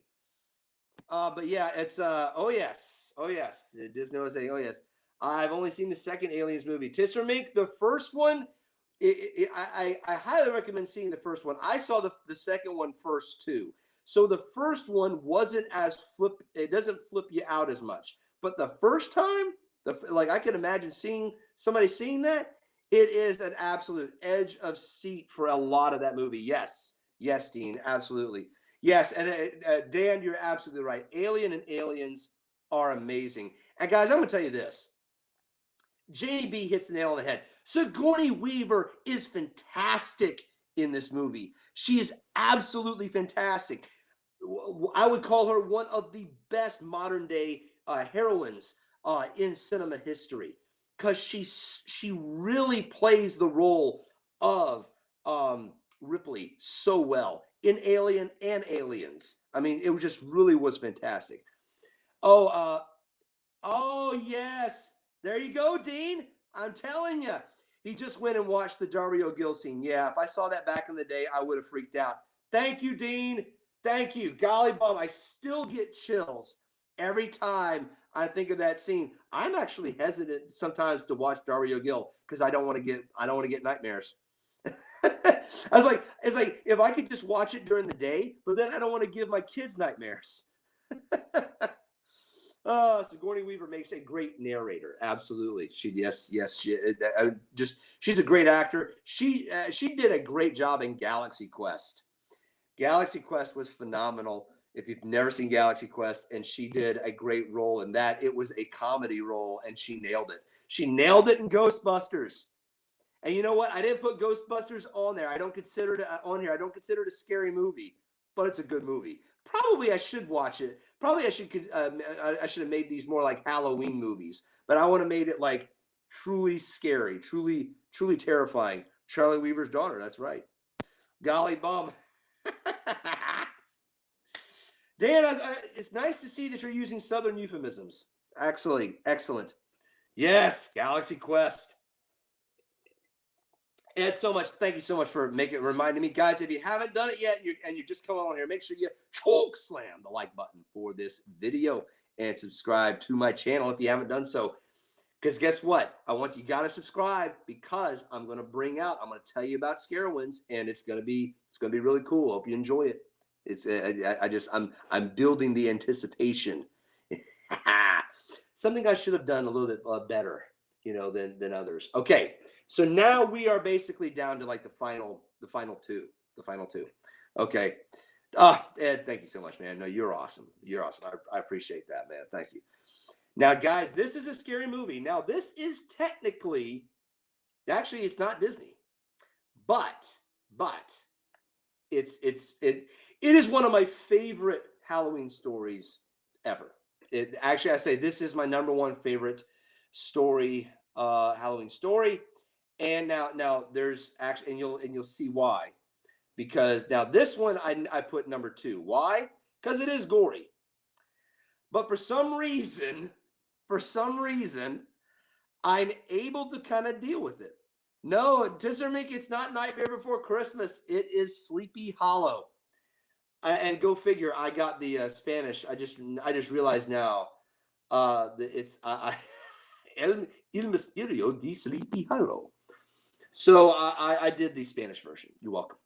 But yeah, it's oh yes. DisNoah saying, oh yes. I've only seen the second Aliens movie. Tissermink, the first one. I highly recommend seeing the first one. I saw the second one first too. So the first one wasn't as it doesn't flip you out as much. But the first time, I can imagine somebody seeing that, it is an absolute edge of seat for a lot of that movie. Yes, Dean, absolutely. Yes, and Dan, you're absolutely right. Alien and Aliens are amazing. And guys, I'm going to tell you this. Janie B hits the nail on the head. Sigourney Weaver is fantastic in this movie. She is absolutely fantastic. I would call her one of the best modern day heroines in cinema history, because she really plays the role of Ripley so well in Alien and Aliens. I mean, it just really was fantastic. Oh yes. There you go, Dean. I'm telling you. He just went and watched the Dario Gil scene. Yeah, if I saw that back in the day, I would have freaked out. Thank you, Dean. Thank you. Golly bum, I still get chills every time I think of that scene. I'm actually hesitant sometimes to watch Dario Gil because I don't want to get nightmares. It's like if I could just watch it during the day, but then I don't want to give my kids nightmares. Sigourney Weaver makes a great narrator. Absolutely. She's a great actor. She did a great job in Galaxy Quest. Galaxy Quest was phenomenal. If you've never seen Galaxy Quest, and she did a great role in that. It was a comedy role, and she nailed it. She nailed it in Ghostbusters. And you know what? I didn't put Ghostbusters on there. I don't consider it on here. I don't consider it a scary movie, but it's a good movie. Probably I should watch it. Probably I should have made these more like Halloween movies, but I want to made it like truly scary, truly terrifying. Charlie Weaver's daughter. That's right. Golly bum. Dan, it's nice to see that you're using Southern euphemisms. Excellent. Yes, Galaxy Quest. Ed, thank you so much for reminding me. Guys, if you haven't done it yet and you're just coming on here, make sure you chokeslam the like button for this video and subscribe to my channel if you haven't done so. Because guess what? You got to subscribe, because I'm going to tell you about SCarowinds, and it's going to be really cool. Hope you enjoy it. It's I'm building the anticipation. Something I should have done a little bit better, you know, than others. Okay, so now we are basically down to like the final two. Okay. Ed, thank you so much, man. No, you're awesome. You're awesome. I appreciate that, man. Thank you. Now, guys, this is a scary movie. Now, this is technically, actually, it's not Disney, but it is one of my favorite Halloween stories ever. Actually, I say this is my #1 favorite story, Halloween story. And now there's actually, and you'll see why. Because now this one I put #2. Why? Because it is gory. But for some reason, I'm able to kind of deal with it. No, Disney, it's not Nightmare Before Christmas. It is Sleepy Hollow. And go figure, I got the Spanish. I just realized now it's El Misterio de Sleepy Hollow. So I did the Spanish version. You're welcome.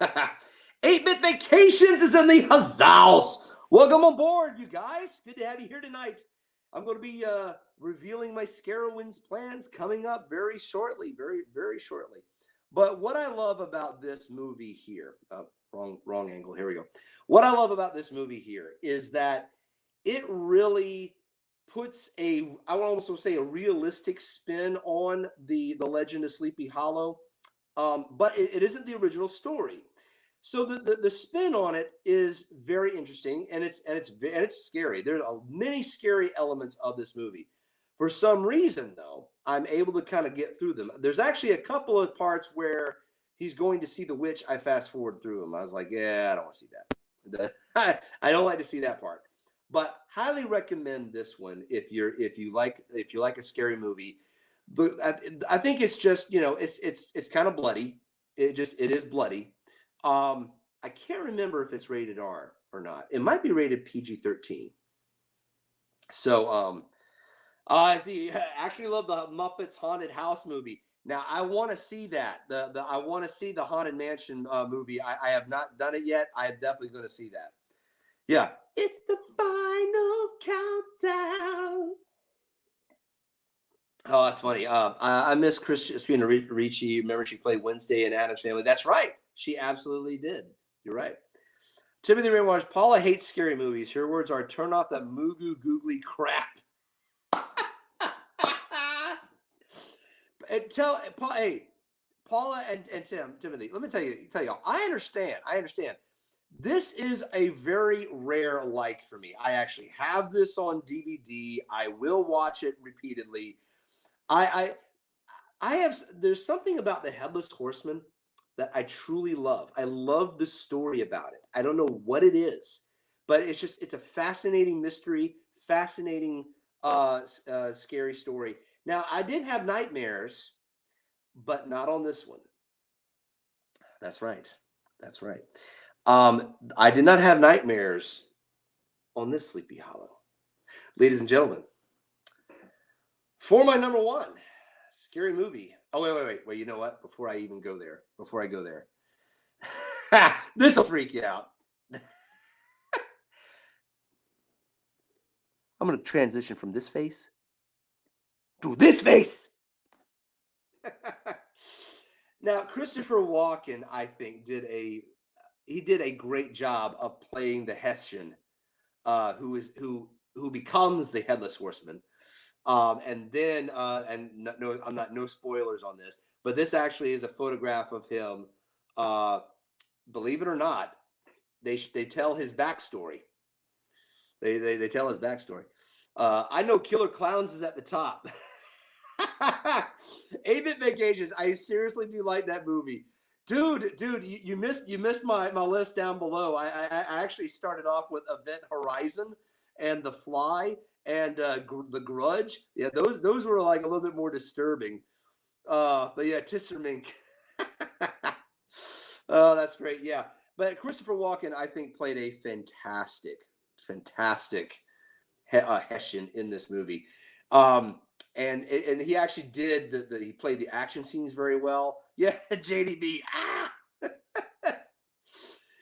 8-Bit Vacations is in the house. Welcome on board, you guys. Good to have you here tonight. I'm going to be revealing my SCarowinds plans coming up very shortly, very shortly. But what I love about this movie here, wrong angle. Here we go. What I love about this movie here is that it really puts I would almost say a realistic spin on the Legend of Sleepy Hollow. But it isn't the original story. So the spin on it is very interesting, and it's scary. There are many scary elements of this movie. For some reason, though, I'm able to kind of get through them. There's actually a couple of parts where he's going to see the witch. I fast forward through them. I was like, yeah, I don't want to see that. I don't like to see that part. But highly recommend this one if you like a scary movie. I think it's just, you know, it's kind of bloody. It is bloody. I can't remember if it's rated R or not. It might be rated PG-13. So I see. I actually love the Muppets Haunted House movie. Now I want to see that. I want to see the Haunted Mansion movie. I have not done it yet. I am definitely going to see that. Yeah, it's the final countdown. Oh, that's funny. I miss Christina Ricci. Remember, she played Wednesday in Addams Family. That's right. She absolutely did. You're right. Timothy Rainwaters. Paula hates scary movies. Her words are, "Turn off that moo googly crap." And Paula and Timothy. Let me tell y'all. I understand. This is a very rare like for me. I actually have this on DVD. I will watch it repeatedly. There's something about the Headless Horseman that I truly love. I love the story about it. I don't know what it is, but it's a fascinating mystery, fascinating, scary story. Now, I did have nightmares, but not on this one. That's right. I did not have nightmares on this Sleepy Hollow. Ladies and gentlemen, for my #1 scary movie. Oh, wait. You know what? Before I go there, this will freak you out. I'm going to transition from this face to this face. Now, Christopher Walken, I think, did a great job of playing the Hessian, who becomes the Headless Horseman. And then, no, I'm not, no spoilers on this, but this actually is a photograph of him. Believe it or not, they tell his backstory. They tell his backstory. I know Killer Clowns is at the top. 8-Bit Vacations. I seriously do like that movie. Dude, you missed my list down below. I actually started off with Event Horizon and The Fly and The Grudge. Yeah, those were like a little bit more disturbing. But yeah, Tissermink. Oh, that's great. Yeah, but Christopher Walken, I think, played a fantastic Hessian in this movie. And he actually did he played the action scenes very well. Yeah, JDB.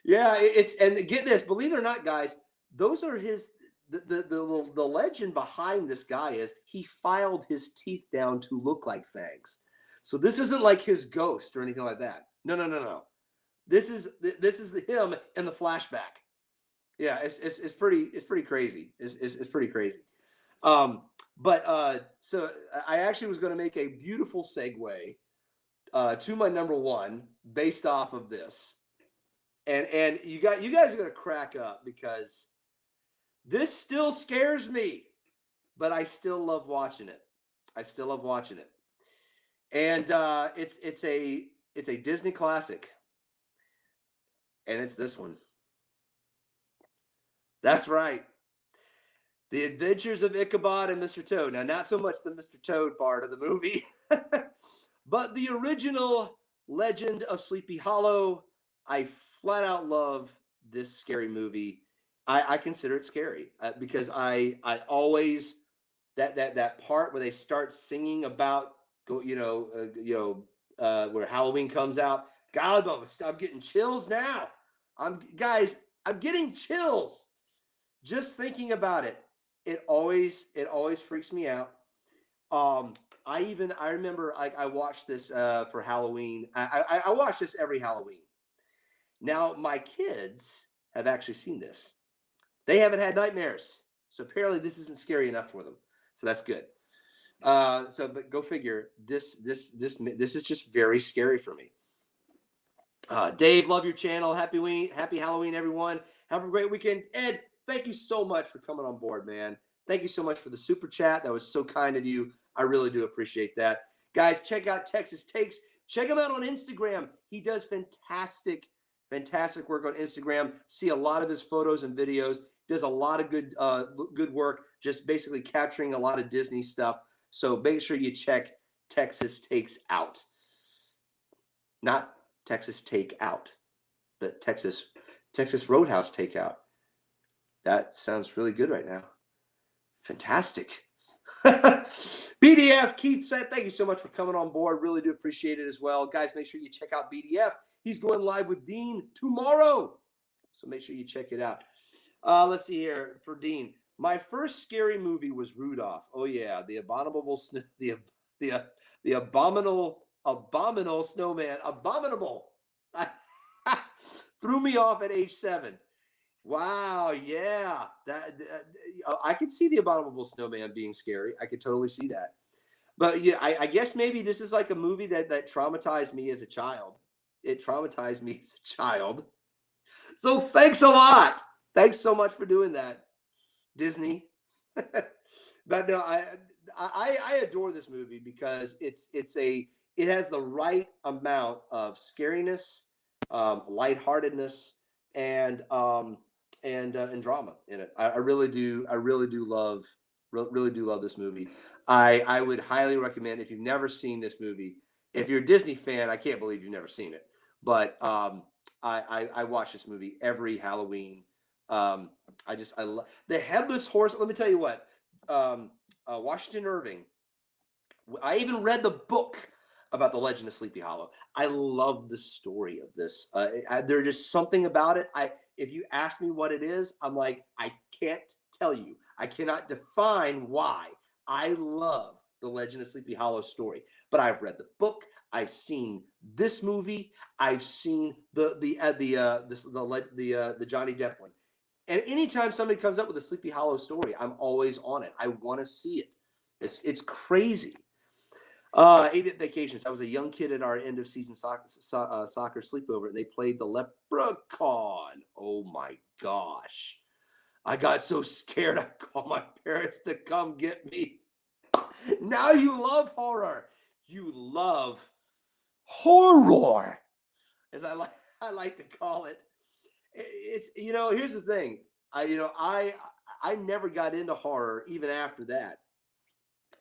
Yeah, it's and get this, believe it or not, guys, those are his the legend behind this guy is he filed his teeth down to look like fangs. So this isn't like his ghost or anything like that. No, no, no, no. This is the him in the flashback. Yeah, it's pretty crazy. It's pretty crazy. So I actually was going to make a beautiful segue to my number one based off of this. And you guys are gonna crack up because this still scares me, but I still love watching it. I still love watching it. And it's a Disney classic. And it's this one. That's right. The Adventures of Ichabod and Mr. Toad. Now, not so much the Mr. Toad part of the movie, but the original Legend of Sleepy Hollow. I flat out love this scary movie. I consider it scary because I always that part where they start singing about where Halloween comes out. God, I'm getting chills now. I'm getting chills just thinking about it. It always freaks me out. I remember I watched this for Halloween. I watch this every Halloween. Now my kids have actually seen this. They haven't had nightmares, so apparently this isn't scary enough for them. So that's good. But go figure. This is just very scary for me. Dave, love your channel. Happy Halloween, everyone. Have a great weekend. Ed, thank you so much for coming on board, man. Thank you so much for the super chat. That was so kind of you. I really do appreciate that. Guys, check out Texas Takes. Check him out on Instagram. He does fantastic work on Instagram. See a lot of his photos and videos. Does a lot of good work, just basically capturing a lot of Disney stuff. So make sure you check Texas Takes out. Not Texas Take Out, but Texas Roadhouse Takeout. That sounds really good right now. Fantastic. BDF, Keith said, thank you so much for coming on board. Really do appreciate it as well. Guys, make sure you check out BDF. He's going live with Dean tomorrow. So make sure you check it out. Let's see here for Dean. My first scary movie was Rudolph. Oh yeah, the abominable abominable snowman. Abominable. Threw me off at age 7. Wow, yeah. I could see the abominable snowman being scary. I could totally see that. But yeah, I guess maybe this is like a movie that traumatized me as a child. It traumatized me as a child. So thanks a lot. Thanks so much for doing that, Disney. But no, I adore this movie because it has the right amount of scariness, lightheartedness, and drama in it. I really do love this movie. I would highly recommend if you've never seen this movie. If you're a Disney fan, I can't believe you've never seen it. But I watch this movie every Halloween. I love the Headless Horse. Let me tell you what, Washington Irving. I even read the book about the Legend of Sleepy Hollow. I love the story of this. There's just something about it. If you ask me what it is, I'm like, I can't tell you. I cannot define why. I love the Legend of Sleepy Hollow story, but I've read the book. I've seen this movie. I've seen the Johnny Depp one. And anytime somebody comes up with a Sleepy Hollow story, I'm always on it. I want to see it. It's crazy. 8-Bit Vacations. I was a young kid at our end of season soccer sleepover, and they played the Leprechaun. Oh my gosh. I got so scared I called my parents to come get me. Now you love horror. You love horror, as I like to call it. It's here's the thing. I never got into horror even after that.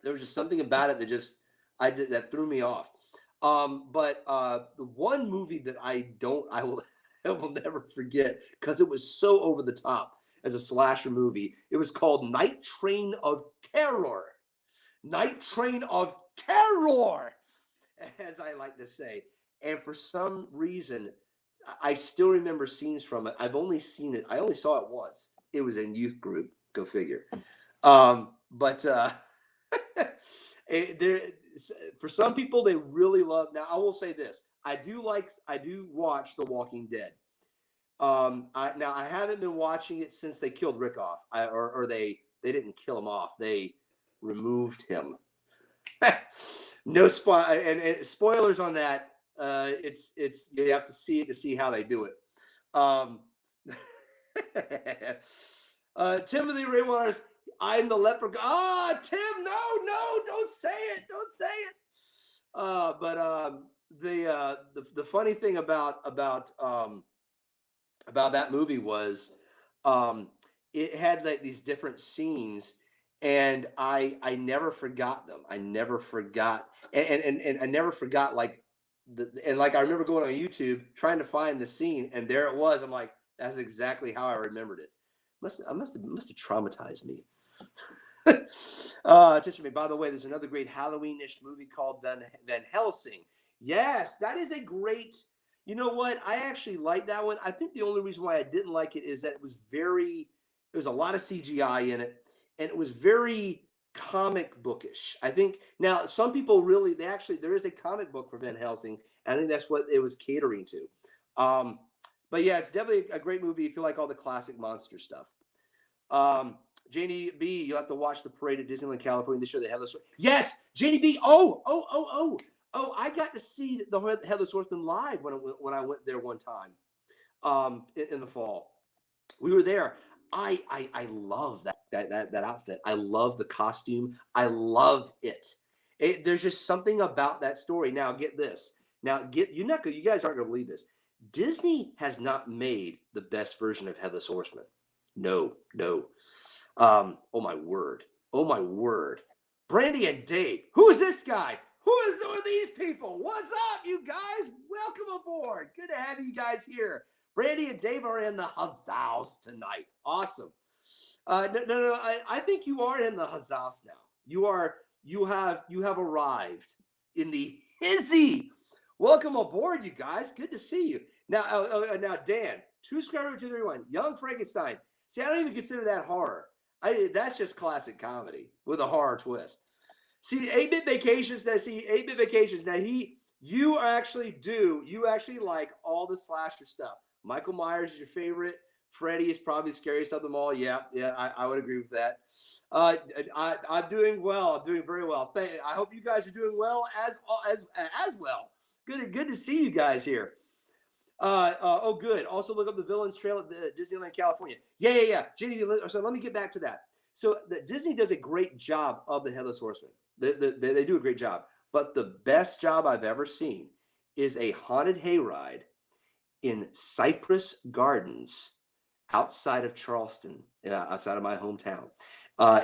There was just something about it that threw me off. But the one movie that I will never forget because it was so over the top as a slasher movie. It was called Night Train of Terror. Night Train of Terror, as I like to say. And for some reason, I still remember scenes from it. I've only seen it. I only saw it once. It was in youth group. Go figure. But there, for some people, they really love. Now, I will say this: I do watch The Walking Dead. I haven't been watching it since they killed Rick off, or they didn't kill him off. They removed him. No and spoilers on that. It's you have to see it to see how they do it. Timothy Rainwaters, I'm the leprechaun. Ah, Tim, no, don't say it. Don't say it. But the funny thing about that movie was it had like these different scenes, and I never forgot them. I never forgot, and I never forgot like I remember going on YouTube trying to find the scene, and there it was. I'm like, that's exactly how I remembered it. Must have traumatized me. Just for me. By the way, there's another great Halloween-ish movie called Van Helsing. Yes, that is a great. You know what? I actually like that one. I think the only reason why I didn't like it is that it was there was a lot of CGI in it, and it was very comic bookish. I think now some people really there is a comic book for Van Helsing. I think that's what it was catering to. But yeah, it's definitely a great movie if you like all the classic monster stuff. Janie B, you'll have to watch the parade at Disneyland, California. They show the Headless. Yes, Janie B. Oh, I got to see the Headless Horseman live when I went there one time in the fall. We were there. I love that outfit. I love the costume. I love it. There's just something about that story. Now get this. Now you guys aren't gonna believe this. Disney has not made the best version of Headless Horseman. No. Oh my word. Brandy and Dave. Who is this guy? Who are these people? What's up, you guys? Welcome aboard. Good to have you guys here. Brandy and Dave are in the Huzzahs tonight. Awesome. No. I think you are in the Huzzahs now. You have arrived in the hizzy. Welcome aboard, you guys. Good to see you. Now, now Dan, 2SCarowinds231, Young Frankenstein. See, I don't even consider that horror. That's just classic comedy with a horror twist. See, 8-Bit Vacations. Now, 8-Bit Vacations. Now, you actually like all the slasher stuff. Michael Myers is your favorite. Freddy is probably the scariest of them all. Yeah, I would agree with that. I'm doing well. I'm doing very well. I hope you guys are doing well as well. Good to see you guys here. Oh, good. Also, look up the Villains Trail at Disneyland, California. Yeah. Jenny, so let me get back to that. So Disney does a great job of the Headless Horseman. They do a great job. But the best job I've ever seen is a haunted hayride in Cypress Gardens outside of Charleston, outside of my hometown.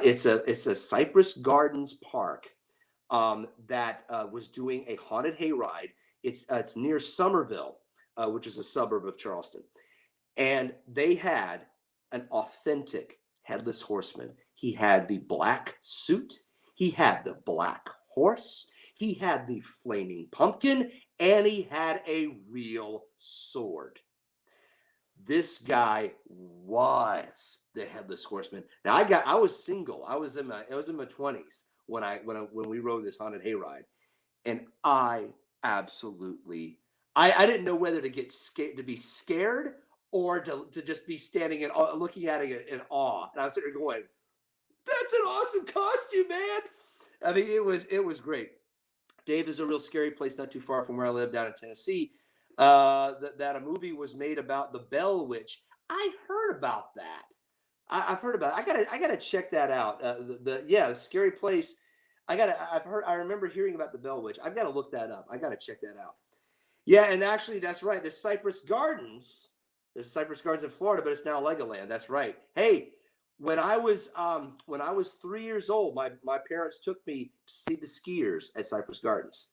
It's a Cypress Gardens park that was doing a haunted hayride. It's near Somerville, which is a suburb of Charleston. And they had an authentic Headless Horseman. He had the black suit. He had the black horse. He had the flaming pumpkin. And he had a real sword. This guy was the Headless Horseman. Now I was single. I was in my 20s when we rode this haunted hayride. And I didn't know whether to get scared, to be scared, or to just be standing and looking at it in awe. And I was sitting there going, "That's an awesome costume, man!" I mean, it was great. Dave is a real scary place not too far from where I live down in Tennessee. That a movie was made about the Bell Witch. I heard about that. I've heard about it. I gotta check that out. The scary place. I remember hearing about the Bell Witch. I've got to look that up. I got to check that out. Yeah, and actually, that's right. There's Cypress Gardens. There's Cypress Gardens in Florida, but it's now Legoland. That's right. Hey, when I was 3 years old, my parents took me to see the skiers at Cypress Gardens.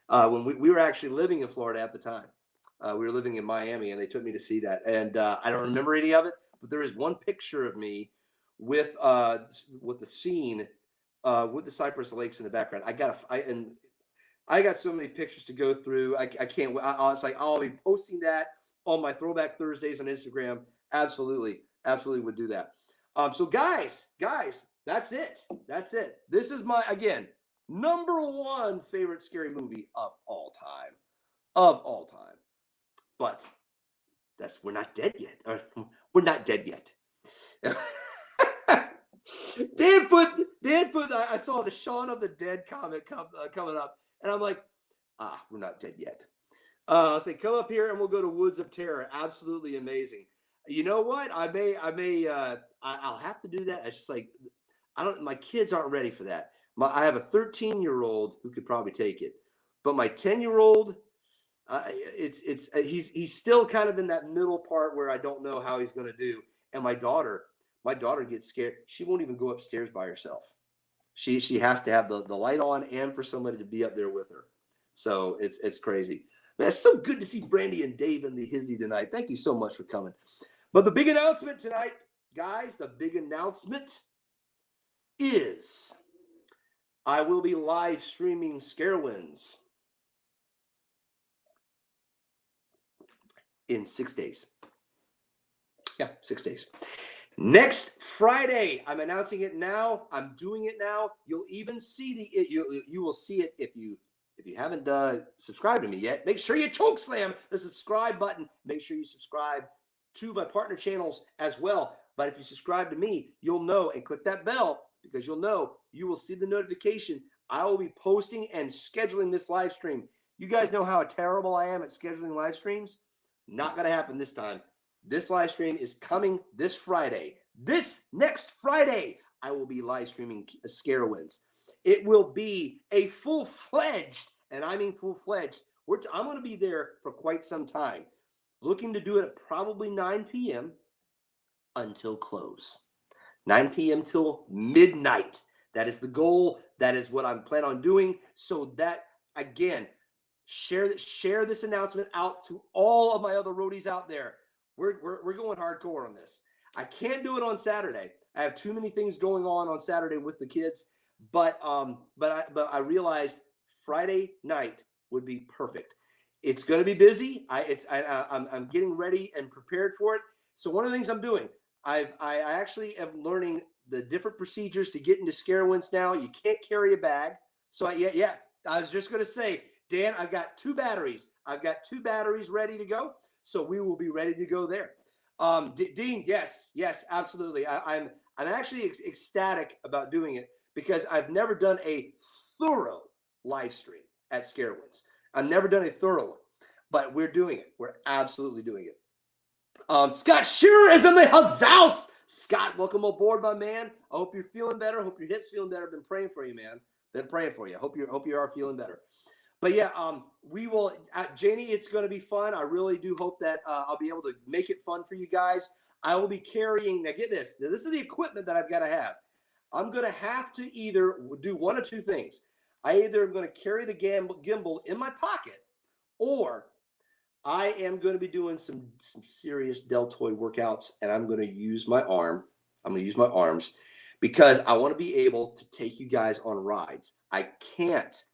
When we were actually living in Florida at the time. We were living in Miami, and they took me to see that. And I don't remember any of it, but there is one picture of me with the scene with the Cypress Lakes in the background. I got so many pictures to go through. I can't. It's like I'll be posting that on my Throwback Thursdays on Instagram. Absolutely would do that. So guys, that's it. This is my, again, #1 favorite scary movie of all time. But we're not dead yet. We're not dead yet. Dan put I saw the Shaun of the Dead comment coming up, and I'm like, we're not dead yet. I'll say, come up here and we'll go to Woods of Terror. Absolutely amazing. You know what? I'll have to do that. It's just like, my kids aren't ready for that. I have a 13-year-old who could probably take it, but my 10-year-old, he's still kind of in that middle part where I don't know how he's going to do. And my daughter gets scared. She won't even go upstairs by herself. She has to have the light on and for somebody to be up there with her. So it's crazy. Man, it's so good to see Brandy and Dave in the hizzy tonight. Thank you so much for coming. But the big announcement tonight, guys, the big announcement is I will be live streaming SCarowinds in 6 days. Yeah, 6 days. Next Friday, I'm announcing it now. I'm doing it now. You'll even see you will see it if you haven't subscribed to me yet. Make sure you chokeslam the subscribe button. Make sure you subscribe to my partner channels as well. But if you subscribe to me, you'll know, and click that bell, because you'll know, you will see the notification. I will be posting and scheduling this live stream. You guys know how terrible I am at scheduling live streams. Not going to happen this time. This live stream is coming this Friday. This next Friday, I will be live streaming SCarowinds. It will be a full-fledged, and I mean full-fledged, I'm going to be there for quite some time. Looking to do it at probably 9 p.m. until close. 9 p.m. till midnight. That is the goal. That is what I'm planning on doing. So that, again, share this announcement out to all of my other roadies out there. We're going hardcore on this. I can't do it on Saturday. I have too many things going on Saturday with the kids. But I realized Friday night would be perfect. It's going to be busy. I'm getting ready and prepared for it. So one of the things I'm doing, I actually am learning the different procedures to get into SCarowinds now. You can't carry a bag. So I was just going to say, Dan, I've got 2 batteries. I've got 2 batteries ready to go. So we will be ready to go there. Dean, yes, absolutely. I'm actually ecstatic about doing it because I've never done a thorough live stream at SCarowinds. I've never done a thorough one, but we're doing it. We're absolutely doing it. Scott Shearer is in the house. Scott, welcome aboard, my man. I hope you're feeling better. I hope your hip's feeling better. Been praying for you, man. Been praying for you. Hope you are feeling better. But yeah, we will, Janie, it's going to be fun. I really do hope that I'll be able to make it fun for you guys. I will be carrying, now get this. Now, this is the equipment that I've got to have. I'm going to have to either do one of 2 things. I either am going to carry the gimbal in my pocket, or I am going to be doing some serious deltoid workouts, and I'm going to use my arm. I'm going to use my arms because I want to be able to take you guys on rides. I can't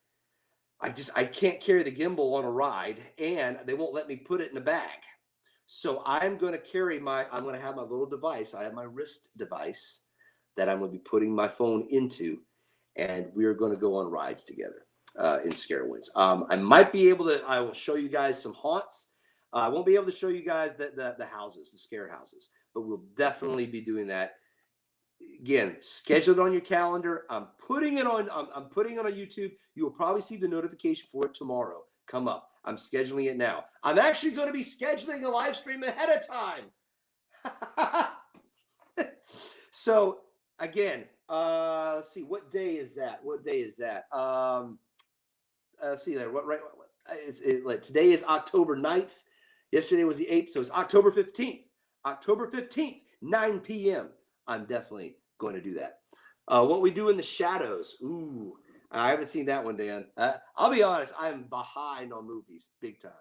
carry the gimbal on a ride, and they won't let me put it in a bag. So I'm going to have my little device. I have my wrist device that I'm going to be putting my phone into, and we're going to go on rides together in SCarowinds. I might be able to, I will show you guys some haunts. I won't be able to show you guys the houses, the scare houses, but we'll definitely be doing that. Again, schedule it on your calendar. I'm putting it on YouTube. You will probably see the notification for it tomorrow come up. I'm scheduling it now. I'm actually going to be scheduling the live stream ahead of time. So again, let's see, what day is that? Let's see there. Today is October 9th. Yesterday was the 8th, so it's October 15th. October 15th, 9 p.m. I'm definitely going to do that. What we do in the shadows. Ooh, I haven't seen that one, Dan. I'll be honest, I'm behind on movies, big time.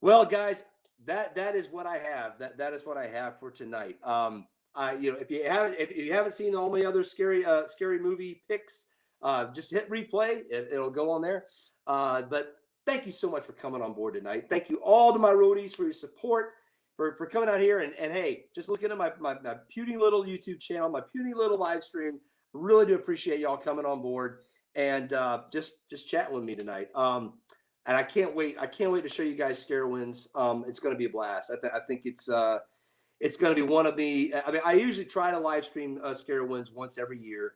Well, guys, that is what I have. That is what I have for tonight. If you haven't seen all my other scary movie picks, just hit replay. It'll go on there. But thank you so much for coming on board tonight. Thank you all to my roadies for your support, for coming out here. And hey, just looking at my puny little YouTube channel, my puny little live stream. Really do appreciate y'all coming on board and just chatting with me tonight. And I can't wait. I can't wait to show you guys SCarowinds. It's going to be a blast. I think it's going to be one of the. I mean, I usually try to live stream SCarowinds once every year.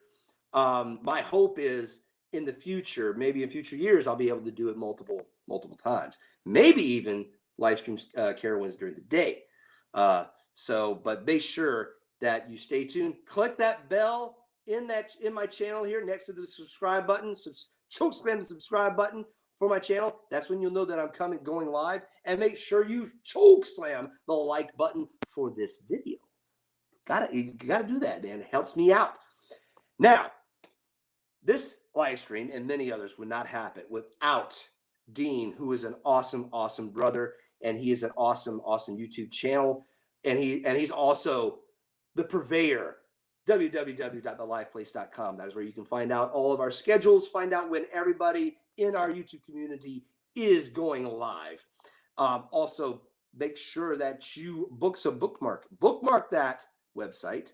My hope is in the future, maybe in future years, I'll be able to do it multiple times. Maybe even live stream SCarowinds during the day. But make sure that you stay tuned. Click that bell in my channel here next to the subscribe button. CHOKESLAM the subscribe button for my channel. That's when you'll know that I'm going live. And make sure you CHOKESLAM the like button for this video. You gotta do that, man. It helps me out. Now, this live stream and many others would not happen without Dean, who is an awesome, awesome brother, and he is an awesome, awesome YouTube channel, and he's also the purveyor. www.theliveplace.com. That is where you can find out all of our schedules, find out when everybody in our YouTube community is going live. Also, make sure that you bookmark that website,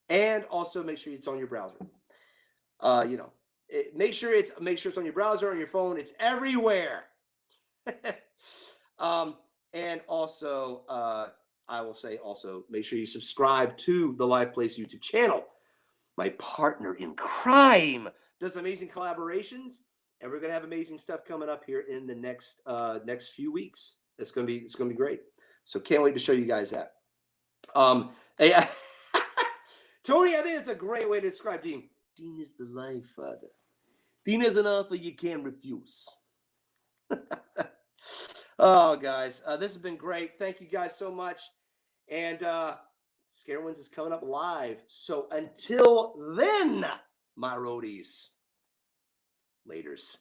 and also make sure it's on your browser. Make sure it's on your browser, on your phone. It's everywhere. And also, I will say also, make sure you subscribe to the Live Place YouTube channel. My partner in crime does amazing collaborations, and we're gonna have amazing stuff coming up here in the next few weeks. It's gonna be great. So can't wait to show you guys that. Hey, Tony, I think it's a great way to describe Dean. Dean is the life father. Dean is an offer you can't refuse. Oh, guys, this has been great. Thank you guys so much. And SCarowinds is coming up live. So until then, my roadies, laters.